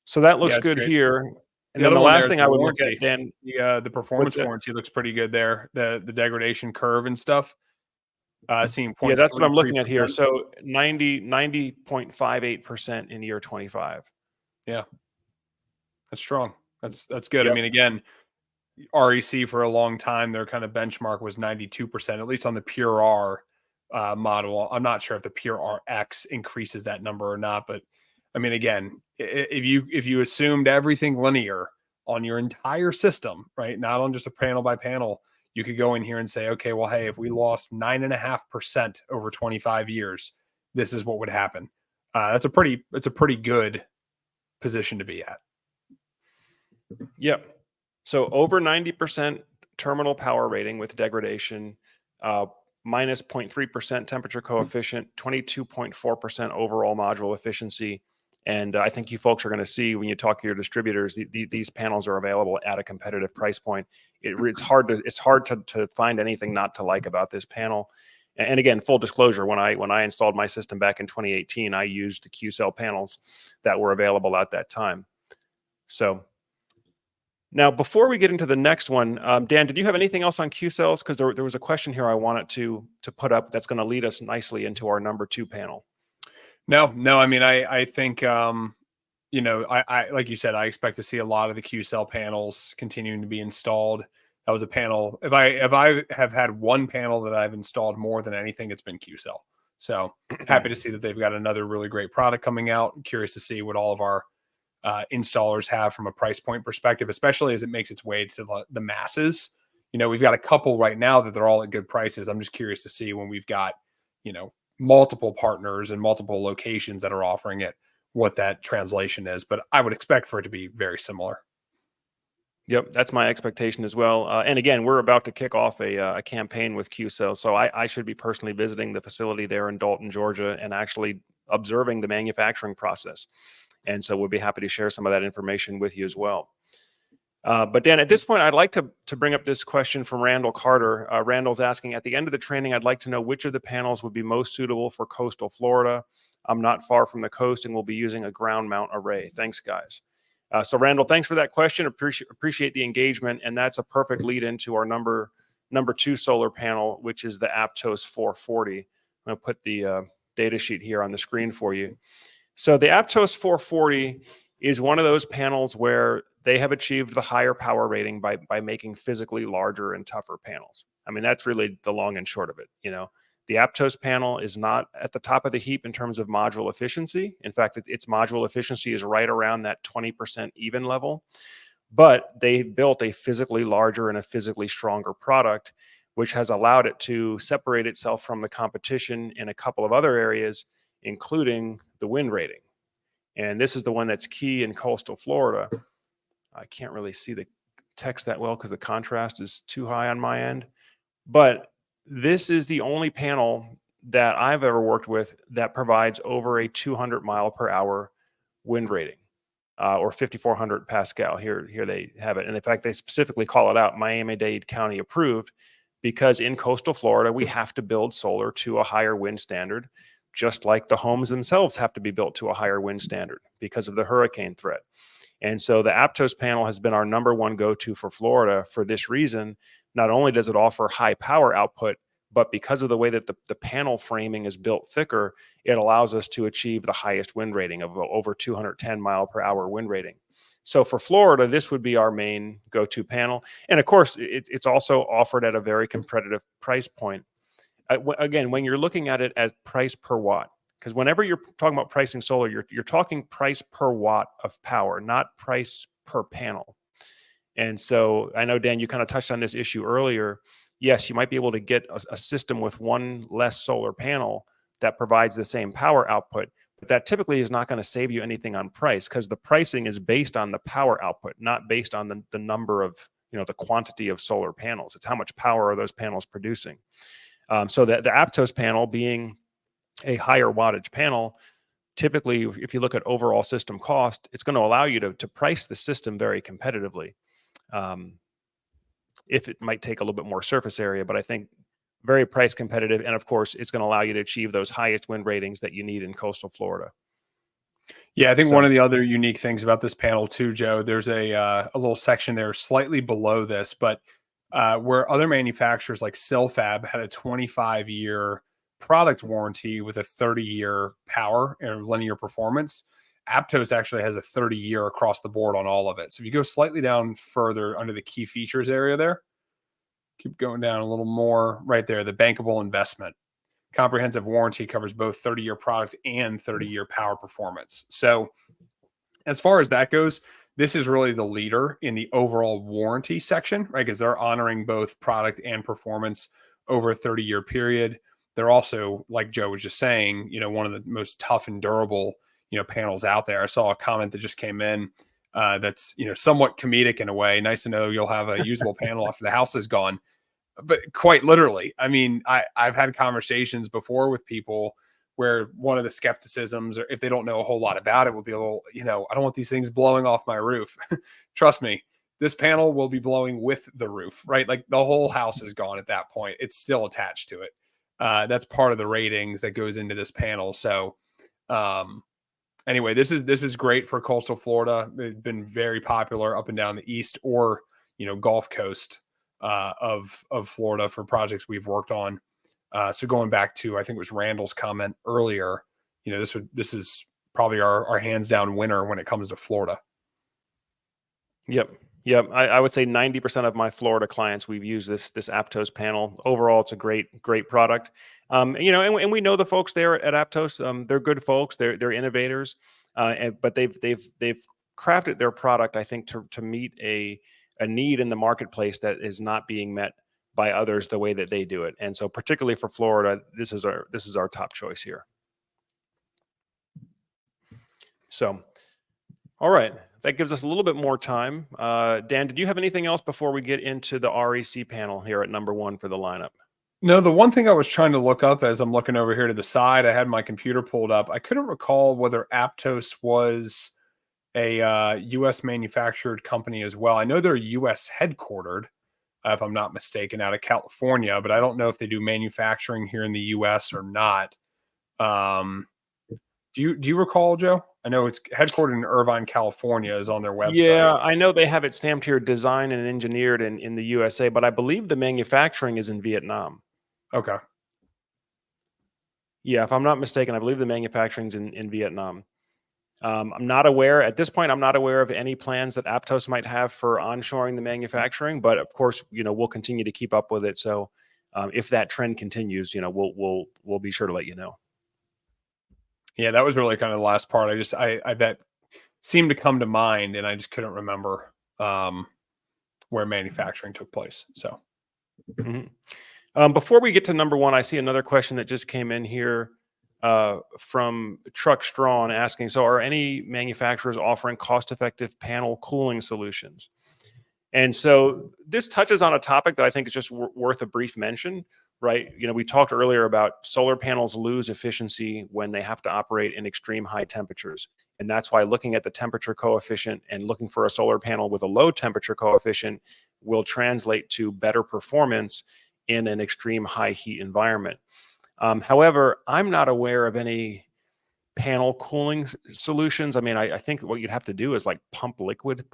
So that looks good here. And then the last thing I would look at, Dan, the performance warranty looks pretty good there. The degradation curve and stuff. Seeing yeah, that's what I'm looking at here. So 90.58% in year 25. Yeah, that's strong. That's good. Yep. I mean, again, REC for a long time, their kind of benchmark was 92%, at least on the Pure R model. I'm not sure if the Pure RX increases that number or not, but I mean, again, if you assumed everything linear on your entire system, right, not on just a panel by panel, you could go in here and say, okay, well, hey, if we lost 9.5% over 25 years, this is what would happen. It's a pretty good position to be at. Yep. So over 90% terminal power rating with degradation, minus 0.3% temperature coefficient, 22.4% overall module efficiency. And I think you folks are going to see when you talk to your distributors, these panels are available at a competitive price point. It's hard to find anything not to like about this panel. And again, full disclosure, when I installed my system back in 2018, I used the Qcell panels that were available at that time. So now, before we get into the next one, Dan, did you have anything else on Qcells? Because there was a question here I wanted to put up that's going to lead us nicely into our number 2 panel. No. I mean, I think, I like you said, I expect to see a lot of the Qcell panels continuing to be installed. That was a panel. If I have had one panel that I've installed more than anything, it's been Qcell. So happy to see that they've got another really great product coming out. I'm curious to see what all of our installers have from a price point perspective, especially as it makes its way to the masses. We've got a couple right now that they're all at good prices. I'm just curious to see when we've got, multiple partners and multiple locations that are offering it, what that translation is. But I would expect for it to be very similar. Yep, that's my expectation as well. And again, we're about to kick off a campaign with Qcells, so I should be personally visiting the facility there in Dalton, Georgia, and actually observing the manufacturing process. And so we'll be happy to share some of that information with you as well. But Dan, at this point, I'd like to bring up this question from Randall Carter. Randall's asking, at the end of the training, I'd like to know which of the panels would be most suitable for coastal Florida. I'm not far from the coast and will be using a ground mount array. Thanks, guys. So Randall, thanks for that question. Appreciate the engagement. And that's a perfect lead into our number 2 solar panel, which is the Aptos 440. I'm going to put the data sheet here on the screen for you. So the Aptos 440 is one of those panels where they have achieved the higher power rating by making physically larger and tougher panels. I mean, that's really the long and short of it. The Aptos panel is not at the top of the heap in terms of module efficiency. In fact, its module efficiency is right around that 20% even level. But they built a physically larger and a physically stronger product, which has allowed it to separate itself from the competition in a couple of other areas, including the wind rating. And this is the one that's key in coastal Florida. I can't really see the text that well because the contrast is too high on my end. But this is the only panel that I've ever worked with that provides over a 200 mile per hour wind rating, or 5,400 Pascal. Here they have it. And in fact, they specifically call it out, Miami-Dade County approved, because in coastal Florida, we have to build solar to a higher wind standard, just like the homes themselves have to be built to a higher wind standard because of the hurricane threat. And so the Aptos panel has been our number one go-to for Florida for this reason. Not only does it offer high power output, but because of the way that the panel framing is built thicker, it allows us to achieve the highest wind rating of over 210 mile per hour wind rating. So for Florida, this would be our main go-to panel. And of course, it's also offered at a very competitive price point. Again, when you're looking at it at price per watt, because whenever you're talking about pricing solar, you're talking price per watt of power, not price per panel. And so I know, Dan, you kind of touched on this issue earlier. Yes, you might be able to get a system with one less solar panel that provides the same power output, but that typically is not going to save you anything on price, because the pricing is based on the power output, not based on the number of, the quantity of solar panels. It's how much power are those panels producing. So the Aptos panel, being a higher wattage panel, typically, if you look at overall system cost, it's going to allow you to price the system very competitively. If it might take a little bit more surface area, but I think very price competitive. And of course, it's going to allow you to achieve those highest wind ratings that you need in coastal Florida. Yeah, I think one of the other unique things about this panel too, Joe, there's a little section there slightly below this, but where other manufacturers like Silfab had a 25-year product warranty with a 30-year power and linear performance, Aptos actually has a 30-year across the board on all of it. So if you go slightly down further under the key features area there, keep going down a little more right there, the bankable investment. Comprehensive warranty covers both 30-year product and 30-year power performance. So as far as that goes, this is really the leader in the overall warranty section, right? Because they're honoring both product and performance over a 30-year period. They're also, like Joe was just saying, one of the most tough and durable, panels out there. I saw a comment that just came in that's, somewhat comedic in a way. Nice to know you'll have a usable panel after the house is gone. But quite literally, I mean, I've had conversations before with people where one of the skepticisms, or if they don't know a whole lot about it, will be a little, I don't want these things blowing off my roof. Trust me, this panel will be blowing with the roof, right? Like the whole house is gone at that point. It's still attached to it. That's part of the ratings that goes into this panel. So anyway, this is great for coastal Florida. It's been very popular up and down the east or, Gulf Coast of Florida for projects we've worked on. So going back to, I think it was Randall's comment earlier, this is probably our hands down winner when it comes to Florida. Yep. Yep. I would say 90% of my Florida clients, we've used this Aptos panel. Overall, it's a great product. And we know the folks there at Aptos. They're good folks. They're innovators, but they've crafted their product, I think, to meet a need in the marketplace that is not being met by others the way that they do it. And so, particularly for Florida, this is our top choice here. So, all right. That gives us a little bit more time. Dan, did you have anything else before we get into the REC panel here at number 1 for the lineup? No, the one thing I was trying to look up as I'm looking over here to the side, I had my computer pulled up. I couldn't recall whether Aptos was a U.S. manufactured company as well. I know they're U.S. headquartered, if I'm not mistaken, out of California, but I don't know if they do manufacturing here in the U.S. or not. Do you recall, Joe? I know it's headquartered in Irvine, California, is on their website. Yeah, I know they have it stamped here, designed and engineered in the USA, but I believe the manufacturing is in Vietnam. Okay. Yeah, if I'm not mistaken, I believe the manufacturing's in Vietnam. I'm not aware at this point. I'm not aware of any plans that Aptos might have for onshoring the manufacturing, but of course, we'll continue to keep up with it. So, if that trend continues, we'll be sure to let you know. Yeah, that was really kind of the last part. I that seemed to come to mind, and I just couldn't remember where manufacturing took place. So, before we get to number 1, I see another question that just came in here from Truck Strawn asking, so are any manufacturers offering cost-effective panel cooling solutions? And so this touches on a topic that I think is just worth a brief mention, right? We talked earlier about solar panels lose efficiency when they have to operate in extreme high temperatures. And that's why looking at the temperature coefficient and looking for a solar panel with a low temperature coefficient will translate to better performance in an extreme high heat environment. However, I'm not aware of any panel cooling solutions. I mean, I think what you'd have to do is like pump liquid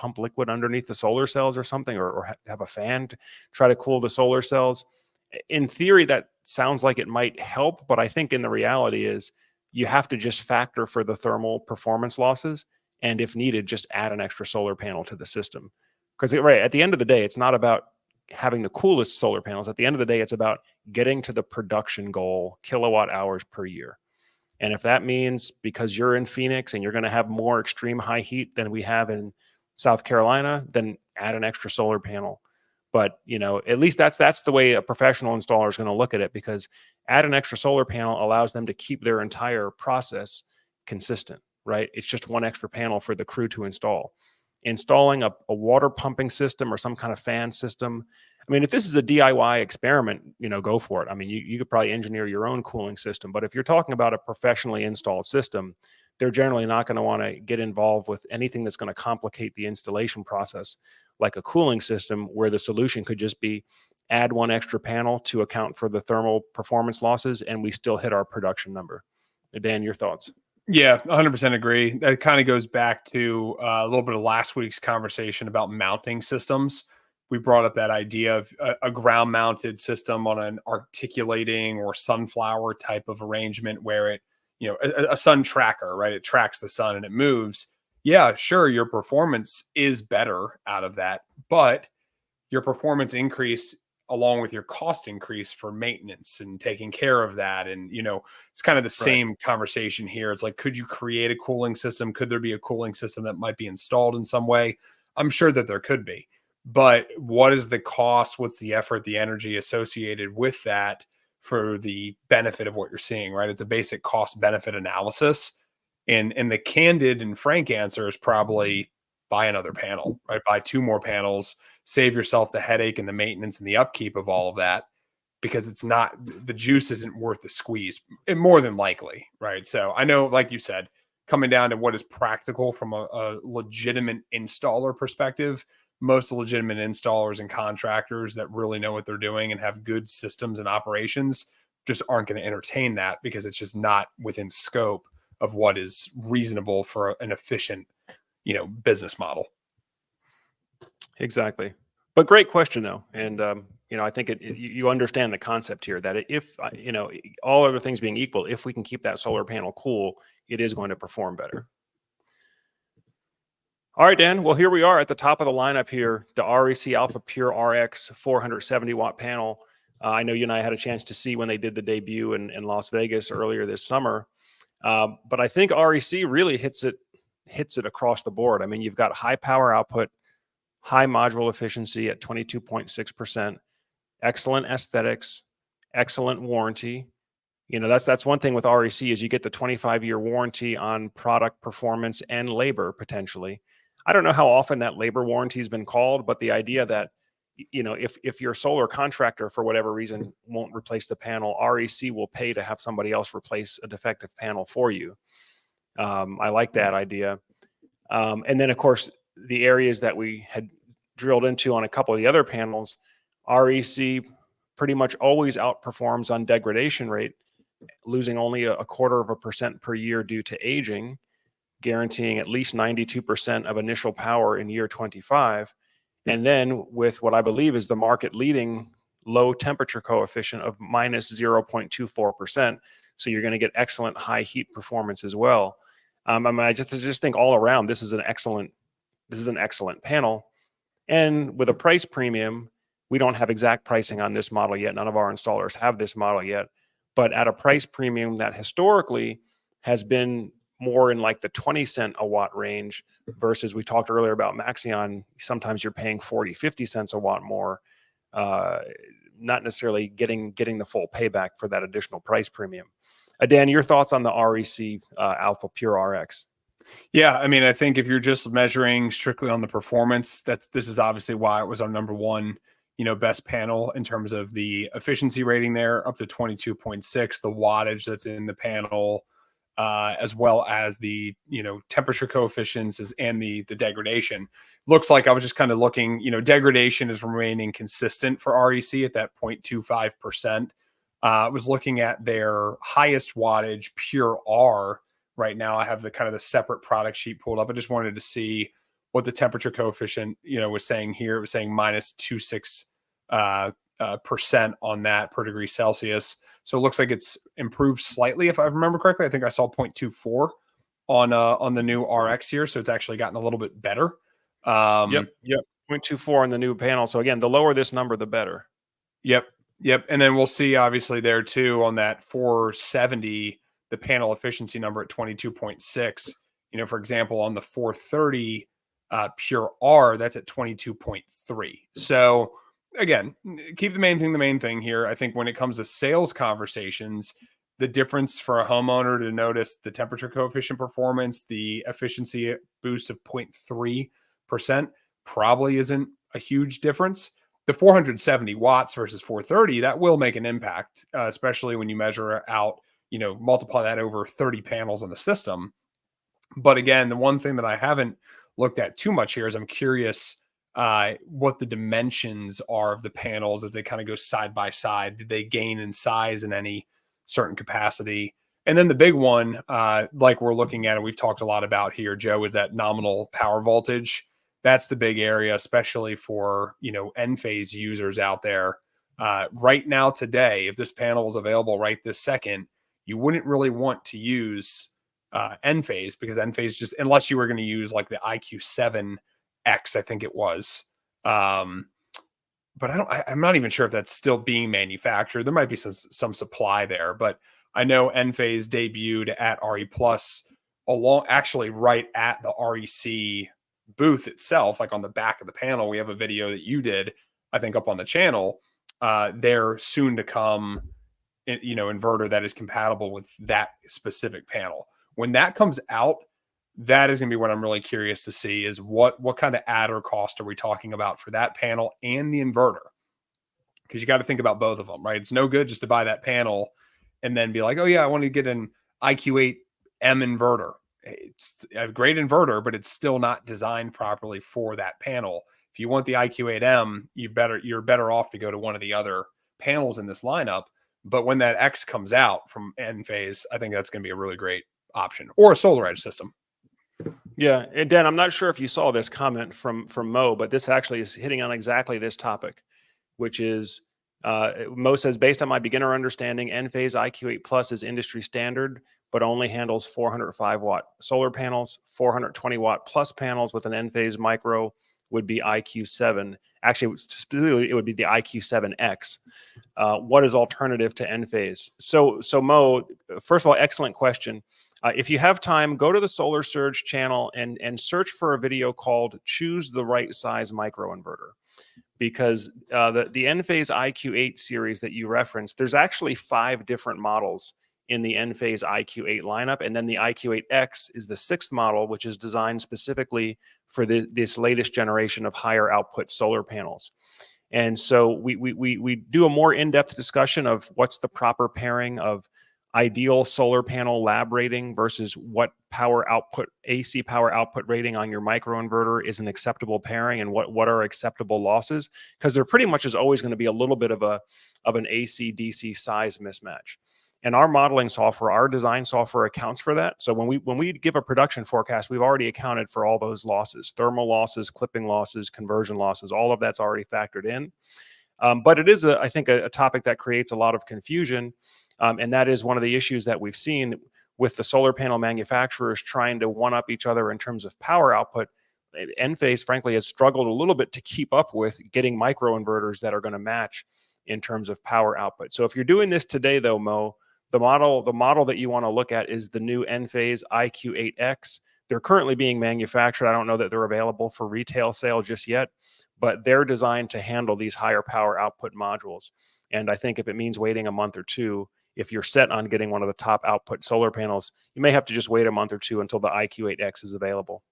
underneath the solar cells or something, or have a fan to try to cool the solar cells. In theory, that sounds like it might help, but I think in the reality is you have to just factor for the thermal performance losses, and if needed, just add an extra solar panel to the system. Because at the end of the day, it's not about having the coolest solar panels. At the end of the day, it's about getting to the production goal, kilowatt hours per year. And if that means because you're in Phoenix and you're going to have more extreme high heat than we have in South Carolina, then add an extra solar panel. But, at least that's the way a professional installer is going to look at it, because add an extra solar panel allows them to keep their entire process consistent, right? It's just one extra panel for the crew to install. Installing a water pumping system or some kind of fan system. I mean, if this is a DIY experiment, go for it. I mean, you could probably engineer your own cooling system, but if you're talking about a professionally installed system, they're generally not going to want to get involved with anything that's going to complicate the installation process, like a cooling system, where the solution could just be add one extra panel to account for the thermal performance losses, and we still hit our production number. Dan, your thoughts? Yeah, 100% agree. That kind of goes back to a little bit of last week's conversation about mounting systems. We brought up that idea of a ground mounted system on an articulating or sunflower type of arrangement where it, a sun tracker, right? It tracks the sun and it moves. Yeah, sure, your performance is better out of that, but your performance increase along with your cost increase for maintenance and taking care of that. And, it's kind of the same conversation here. It's like, could you create a cooling system? Could there be a cooling system that might be installed in some way? I'm sure that there could be, but what is the cost? What's the effort, the energy associated with that for the benefit of what you're seeing, right? It's a basic cost benefit analysis. And the candid and frank answer is probably buy another panel, right? Buy 2 more panels, save yourself the headache and the maintenance and the upkeep of all of that, because it's not, the juice isn't worth the squeeze, and more than likely, right? So I know, like you said, coming down to what is practical from a legitimate installer perspective, most legitimate installers and contractors that really know what they're doing and have good systems and operations just aren't going to entertain that, because it's just not within scope of what is reasonable for an efficient, business model. Exactly. But great question though. And, I think you understand the concept here that if, all other things being equal, if we can keep that solar panel cool, it is going to perform better. All right, Dan. Well, here we are at the top of the lineup here, the REC Alpha Pure RX 470 watt panel. I know you and I had a chance to see when they did the debut in Las Vegas earlier this summer. But I think REC really hits it across the board. I mean, you've got high power output, high module efficiency at 22.6%, excellent aesthetics, excellent warranty. That's one thing with REC is you get the 25-year warranty on product performance and labor potentially. I don't know how often that labor warranty has been called, but the idea that, if your solar contractor for whatever reason won't replace the panel, REC will pay to have somebody else replace a defective panel for you. I like that idea. And then of course, the areas that we had drilled into on a couple of the other panels, REC pretty much always outperforms on degradation rate, losing only a 0.25% per year due to aging, guaranteeing at least 92% of initial power in year 25. And then with what I believe is the market leading low temperature coefficient of minus 0.24%. So you're going to get excellent high heat performance as well. I just think all around, this is an excellent panel. And with a price premium, we don't have exact pricing on this model yet. None of our installers have this model yet, but at a price premium that historically has been more in like the 20 cent a watt range versus we talked earlier about Maxeon. Sometimes you're paying 40, 50 cents a watt more, not necessarily getting the full payback for that additional price premium. Dan, your thoughts on the REC Alpha Pure RX? Yeah, I mean, I think if you're just measuring strictly on the performance, this is obviously why it was our number one, best panel in terms of the efficiency rating there, up to 22.6, the wattage that's in the panel, as well as the, temperature coefficients and the degradation. Looks like I was just kind of looking, degradation is remaining consistent for REC at that 0.25%. I was looking at their highest wattage Pure R. Right now I have the kind of the separate product sheet pulled up. I just wanted to see what the temperature coefficient, was saying here. It was saying minus 2.6 percent on that per degree Celsius. So it looks like it's improved slightly. If I remember correctly, I think I saw 0.24 on the new RX here. So it's actually gotten a little bit better. Yep. 0.24 on the new panel. So again, the lower this number, the better. Yep. And then we'll see obviously there too on that 470, the panel efficiency number at 22.6. For example, on the 430 Pure R, that's at 22.3. So again, keep the main thing here. I think when it comes to sales conversations, the difference for a homeowner to notice the temperature coefficient performance, the efficiency boost of 0.3% probably isn't a huge difference. The 470 watts versus 430, that will make an impact, especially when you measure out, multiply that over 30 panels in the system. But again, the one thing that I haven't looked at too much here is I'm curious what the dimensions are of the panels as they kind of go side by side. Did they gain in size in any certain capacity? And then the big one, like we're looking at, and we've talked a lot about here, Joe, is that nominal power voltage. That's the big area, especially for, Enphase users out there. Right now, today, if this panel is available right this second, you wouldn't really want to use Enphase because Enphase just, unless you were going to use like the IQ7X, I think it was. But I'm not even sure if that's still being manufactured. There might be some supply there, but I know Enphase debuted at RE Plus actually right at the REC booth itself, like on the back of the panel. We have a video that you did, I think, up on the channel. Their soon to come, inverter that is compatible with that specific panel. When that comes out, that is going to be what I'm really curious to see is what kind of adder cost are we talking about for that panel and the inverter? Because you got to think about both of them, right? It's no good just to buy that panel and then be like, oh yeah, I want to get an IQ8M inverter. It's a great inverter, but it's still not designed properly for that panel. If you want the IQ8M, you're better off to go to one of the other panels in this lineup. But when that X comes out from Enphase, I think that's going to be a really great option, or a solar edge system. Yeah, and Dan, I'm not sure if you saw this comment from Mo, but this actually is hitting on exactly this topic, which is Mo says, based on my beginner understanding, Enphase IQ8 Plus is industry standard, but only handles 405-watt solar panels. 420-watt plus panels with an Enphase micro would be IQ7. Actually, specifically, it would be the IQ7X. What is alternative to Enphase? So Mo, first of all, excellent question. If you have time, go to the Solar Surge channel and search for a video called "Choose the Right Size Microinverter," because the Enphase IQ8 series that you referenced, there's actually 5 different models in the Enphase IQ8 lineup, and then the IQ8X is the 6th model, which is designed specifically for this latest generation of higher output solar panels. And so we do a more in-depth discussion of what's the proper pairing of ideal solar panel lab rating versus what power output, AC power output rating on your microinverter is an acceptable pairing, and what are acceptable losses, because there pretty much is always going to be a little bit of an AC DC size mismatch. And our modeling software, our design software accounts for that. So when we give a production forecast, we've already accounted for all those losses: thermal losses, clipping losses, conversion losses. All of that's already factored in. But it is, I think, a topic that creates a lot of confusion. And that is one of the issues that we've seen with the solar panel manufacturers trying to one-up each other in terms of power output. Enphase, frankly, has struggled a little bit to keep up with getting microinverters that are going to match in terms of power output. So if you're doing this today, though, Mo, the model that you want to look at is the new Enphase IQ8X. They're currently being manufactured. I don't know that they're available for retail sale just yet, but they're designed to handle these higher power output modules. And I think if it means waiting a month or two, if you're set on getting one of the top output solar panels, you may have to just wait a month or two until the IQ8X is available.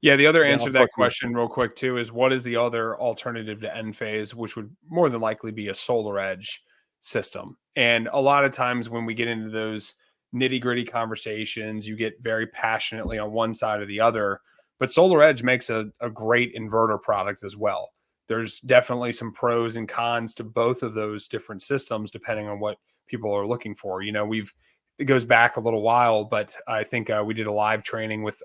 Yeah, the other Dan, answer I'll to that talk to you. question real quick too is, what is the other alternative to Enphase, which would more than likely be a Solar Edge system. And a lot of times when we get into those nitty-gritty conversations, you get very passionately on one side or the other. But Solar Edge makes a great inverter product as well. There's definitely some pros and cons to both of those different systems, depending on what people are looking for. You know, it goes back a little while, but I think we did a live training with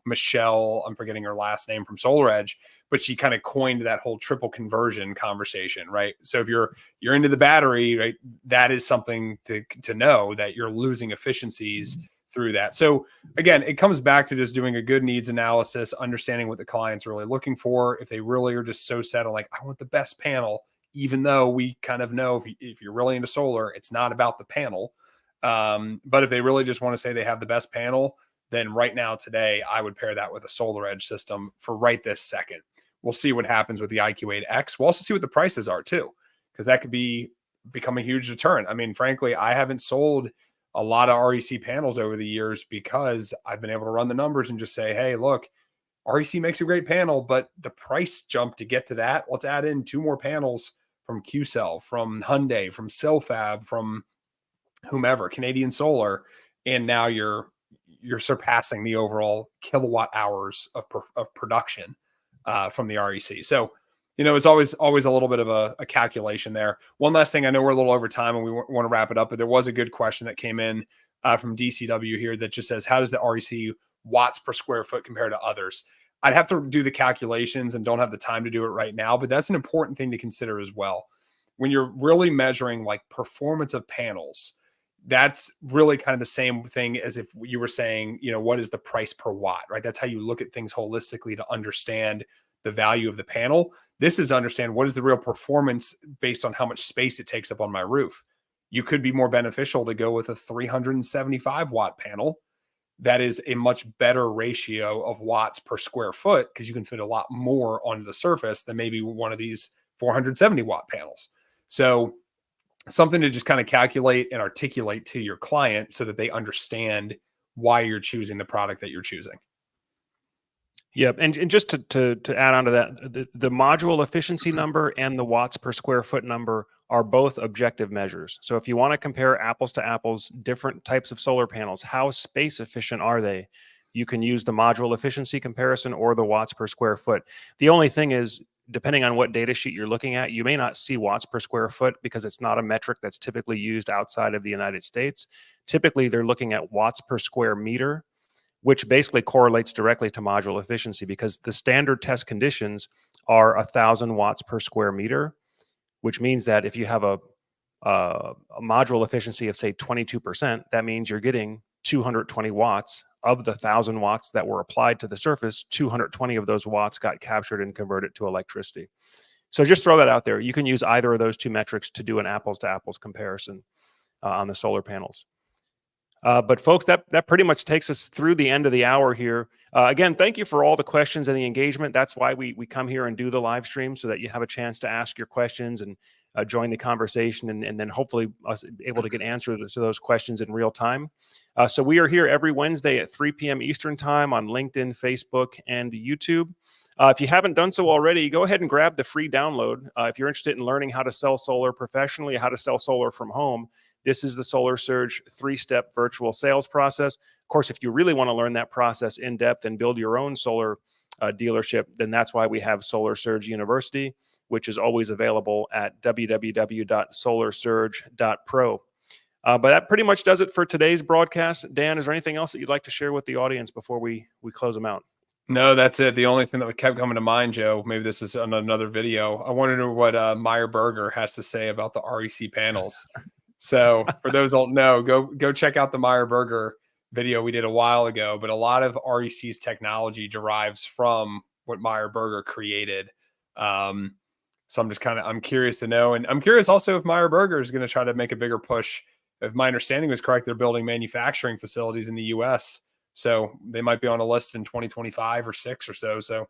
Michelle. I'm forgetting her last name, from Solar Edge, but she kind of coined that whole triple conversion conversation, right? So if you're into the battery, right, that is something to know, that you're losing efficiencies through that. So again, it comes back to just doing a good needs analysis, understanding what the client's really looking for. If they really are just so set on like, I want the best panel, even though we kind of know if you're really into solar, it's not about the panel. But if they really just want to say they have the best panel, then right now, today, I would pair that with a Solar Edge system for right this second. We'll see what happens with the IQ8X. We'll also see what the prices are too, because that could become a huge deterrent. I mean, frankly, I haven't sold a lot of REC panels over the years because I've been able to run the numbers and just say, hey, look, REC makes a great panel, but the price jump to get to that, let's add in 2 more panels from Qcells, from Hyundai, from Silfab, from whomever, Canadian Solar, and now you're surpassing the overall kilowatt hours of production from the REC. So, you know, it's always a little bit of a calculation there. One last thing, I know we're a little over time and we want to wrap it up, but there was a good question that came in from DCW here that just says, how does the REC watts per square foot compare to others? I'd have to do the calculations and don't have the time to do it right now, but that's an important thing to consider as well. When you're really measuring like performance of panels, that's really kind of the same thing as if you were saying, you know, what is the price per watt, right? That's how you look at things holistically to understand the value of the panel. This is understand what is the real performance based on how much space it takes up on my roof. You could be more beneficial to go with a 375 watt panel. That is a much better ratio of watts per square foot, because you can fit a lot more onto the surface than maybe one of these 470 watt panels. So something to just kind of calculate and articulate to your client so that they understand why you're choosing the product that you're choosing. Yep. And just to add on to that, the module efficiency number and the watts per square foot number are both objective measures. So if you want to compare apples to apples, different types of solar panels, how space efficient are they? You can use the module efficiency comparison or the watts per square foot. The only thing is, depending on what data sheet you're looking at, you may not see watts per square foot because it's not a metric that's typically used outside of the United States. Typically, they're looking at watts per square meter, which basically correlates directly to module efficiency, because the standard test conditions are 1,000 watts per square meter, which means that if you have a module efficiency of say 22%, that means you're getting 220 watts of the 1,000 watts that were applied to the surface. 220 of those watts got captured and converted to electricity. So just throw that out there. You can use either of those two metrics to do an apples to apples comparison on the solar panels. But folks, that pretty much takes us through the end of the hour here. Again, thank you for all the questions and the engagement. That's why we come here and do the live stream, so that you have a chance to ask your questions and join the conversation, and then hopefully us able to get answers to those questions in real time. So we are here every Wednesday at 3 p.m. Eastern time on LinkedIn, Facebook, and YouTube. If you haven't done so already, go ahead and grab the free download. If you're interested in learning how to sell solar professionally, how to sell solar from home, this is the Solar Surge 3-step virtual sales process. Of course, if you really want to learn that process in depth and build your own solar dealership, then that's why we have Solar Surge University, which is always available at www.solarsurge.pro. But that pretty much does it for today's broadcast. Dan, is there anything else that you'd like to share with the audience before we close them out? No, that's it. The only thing that kept coming to mind, Joe, maybe this is on another video. I want to know what Meyer Burger has to say about the REC panels. So for those who don't know, go check out the Meyer Burger video we did a while ago. But a lot of REC's technology derives from what Meyer Burger created. So I'm curious to know, and I'm curious also if Meyer Burger is going to try to make a bigger push. If my understanding was correct, they're building manufacturing facilities in the U.S., so they might be on a list in 2025 or 6 or so. So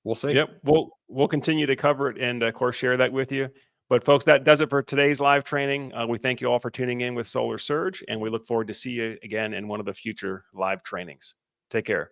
we'll see. Yep, we'll continue to cover it and of course share that with you. But folks, that does it for today's live training. We thank you all for tuning in with Solar Surge, and we look forward to see you again in one of the future live trainings. Take care.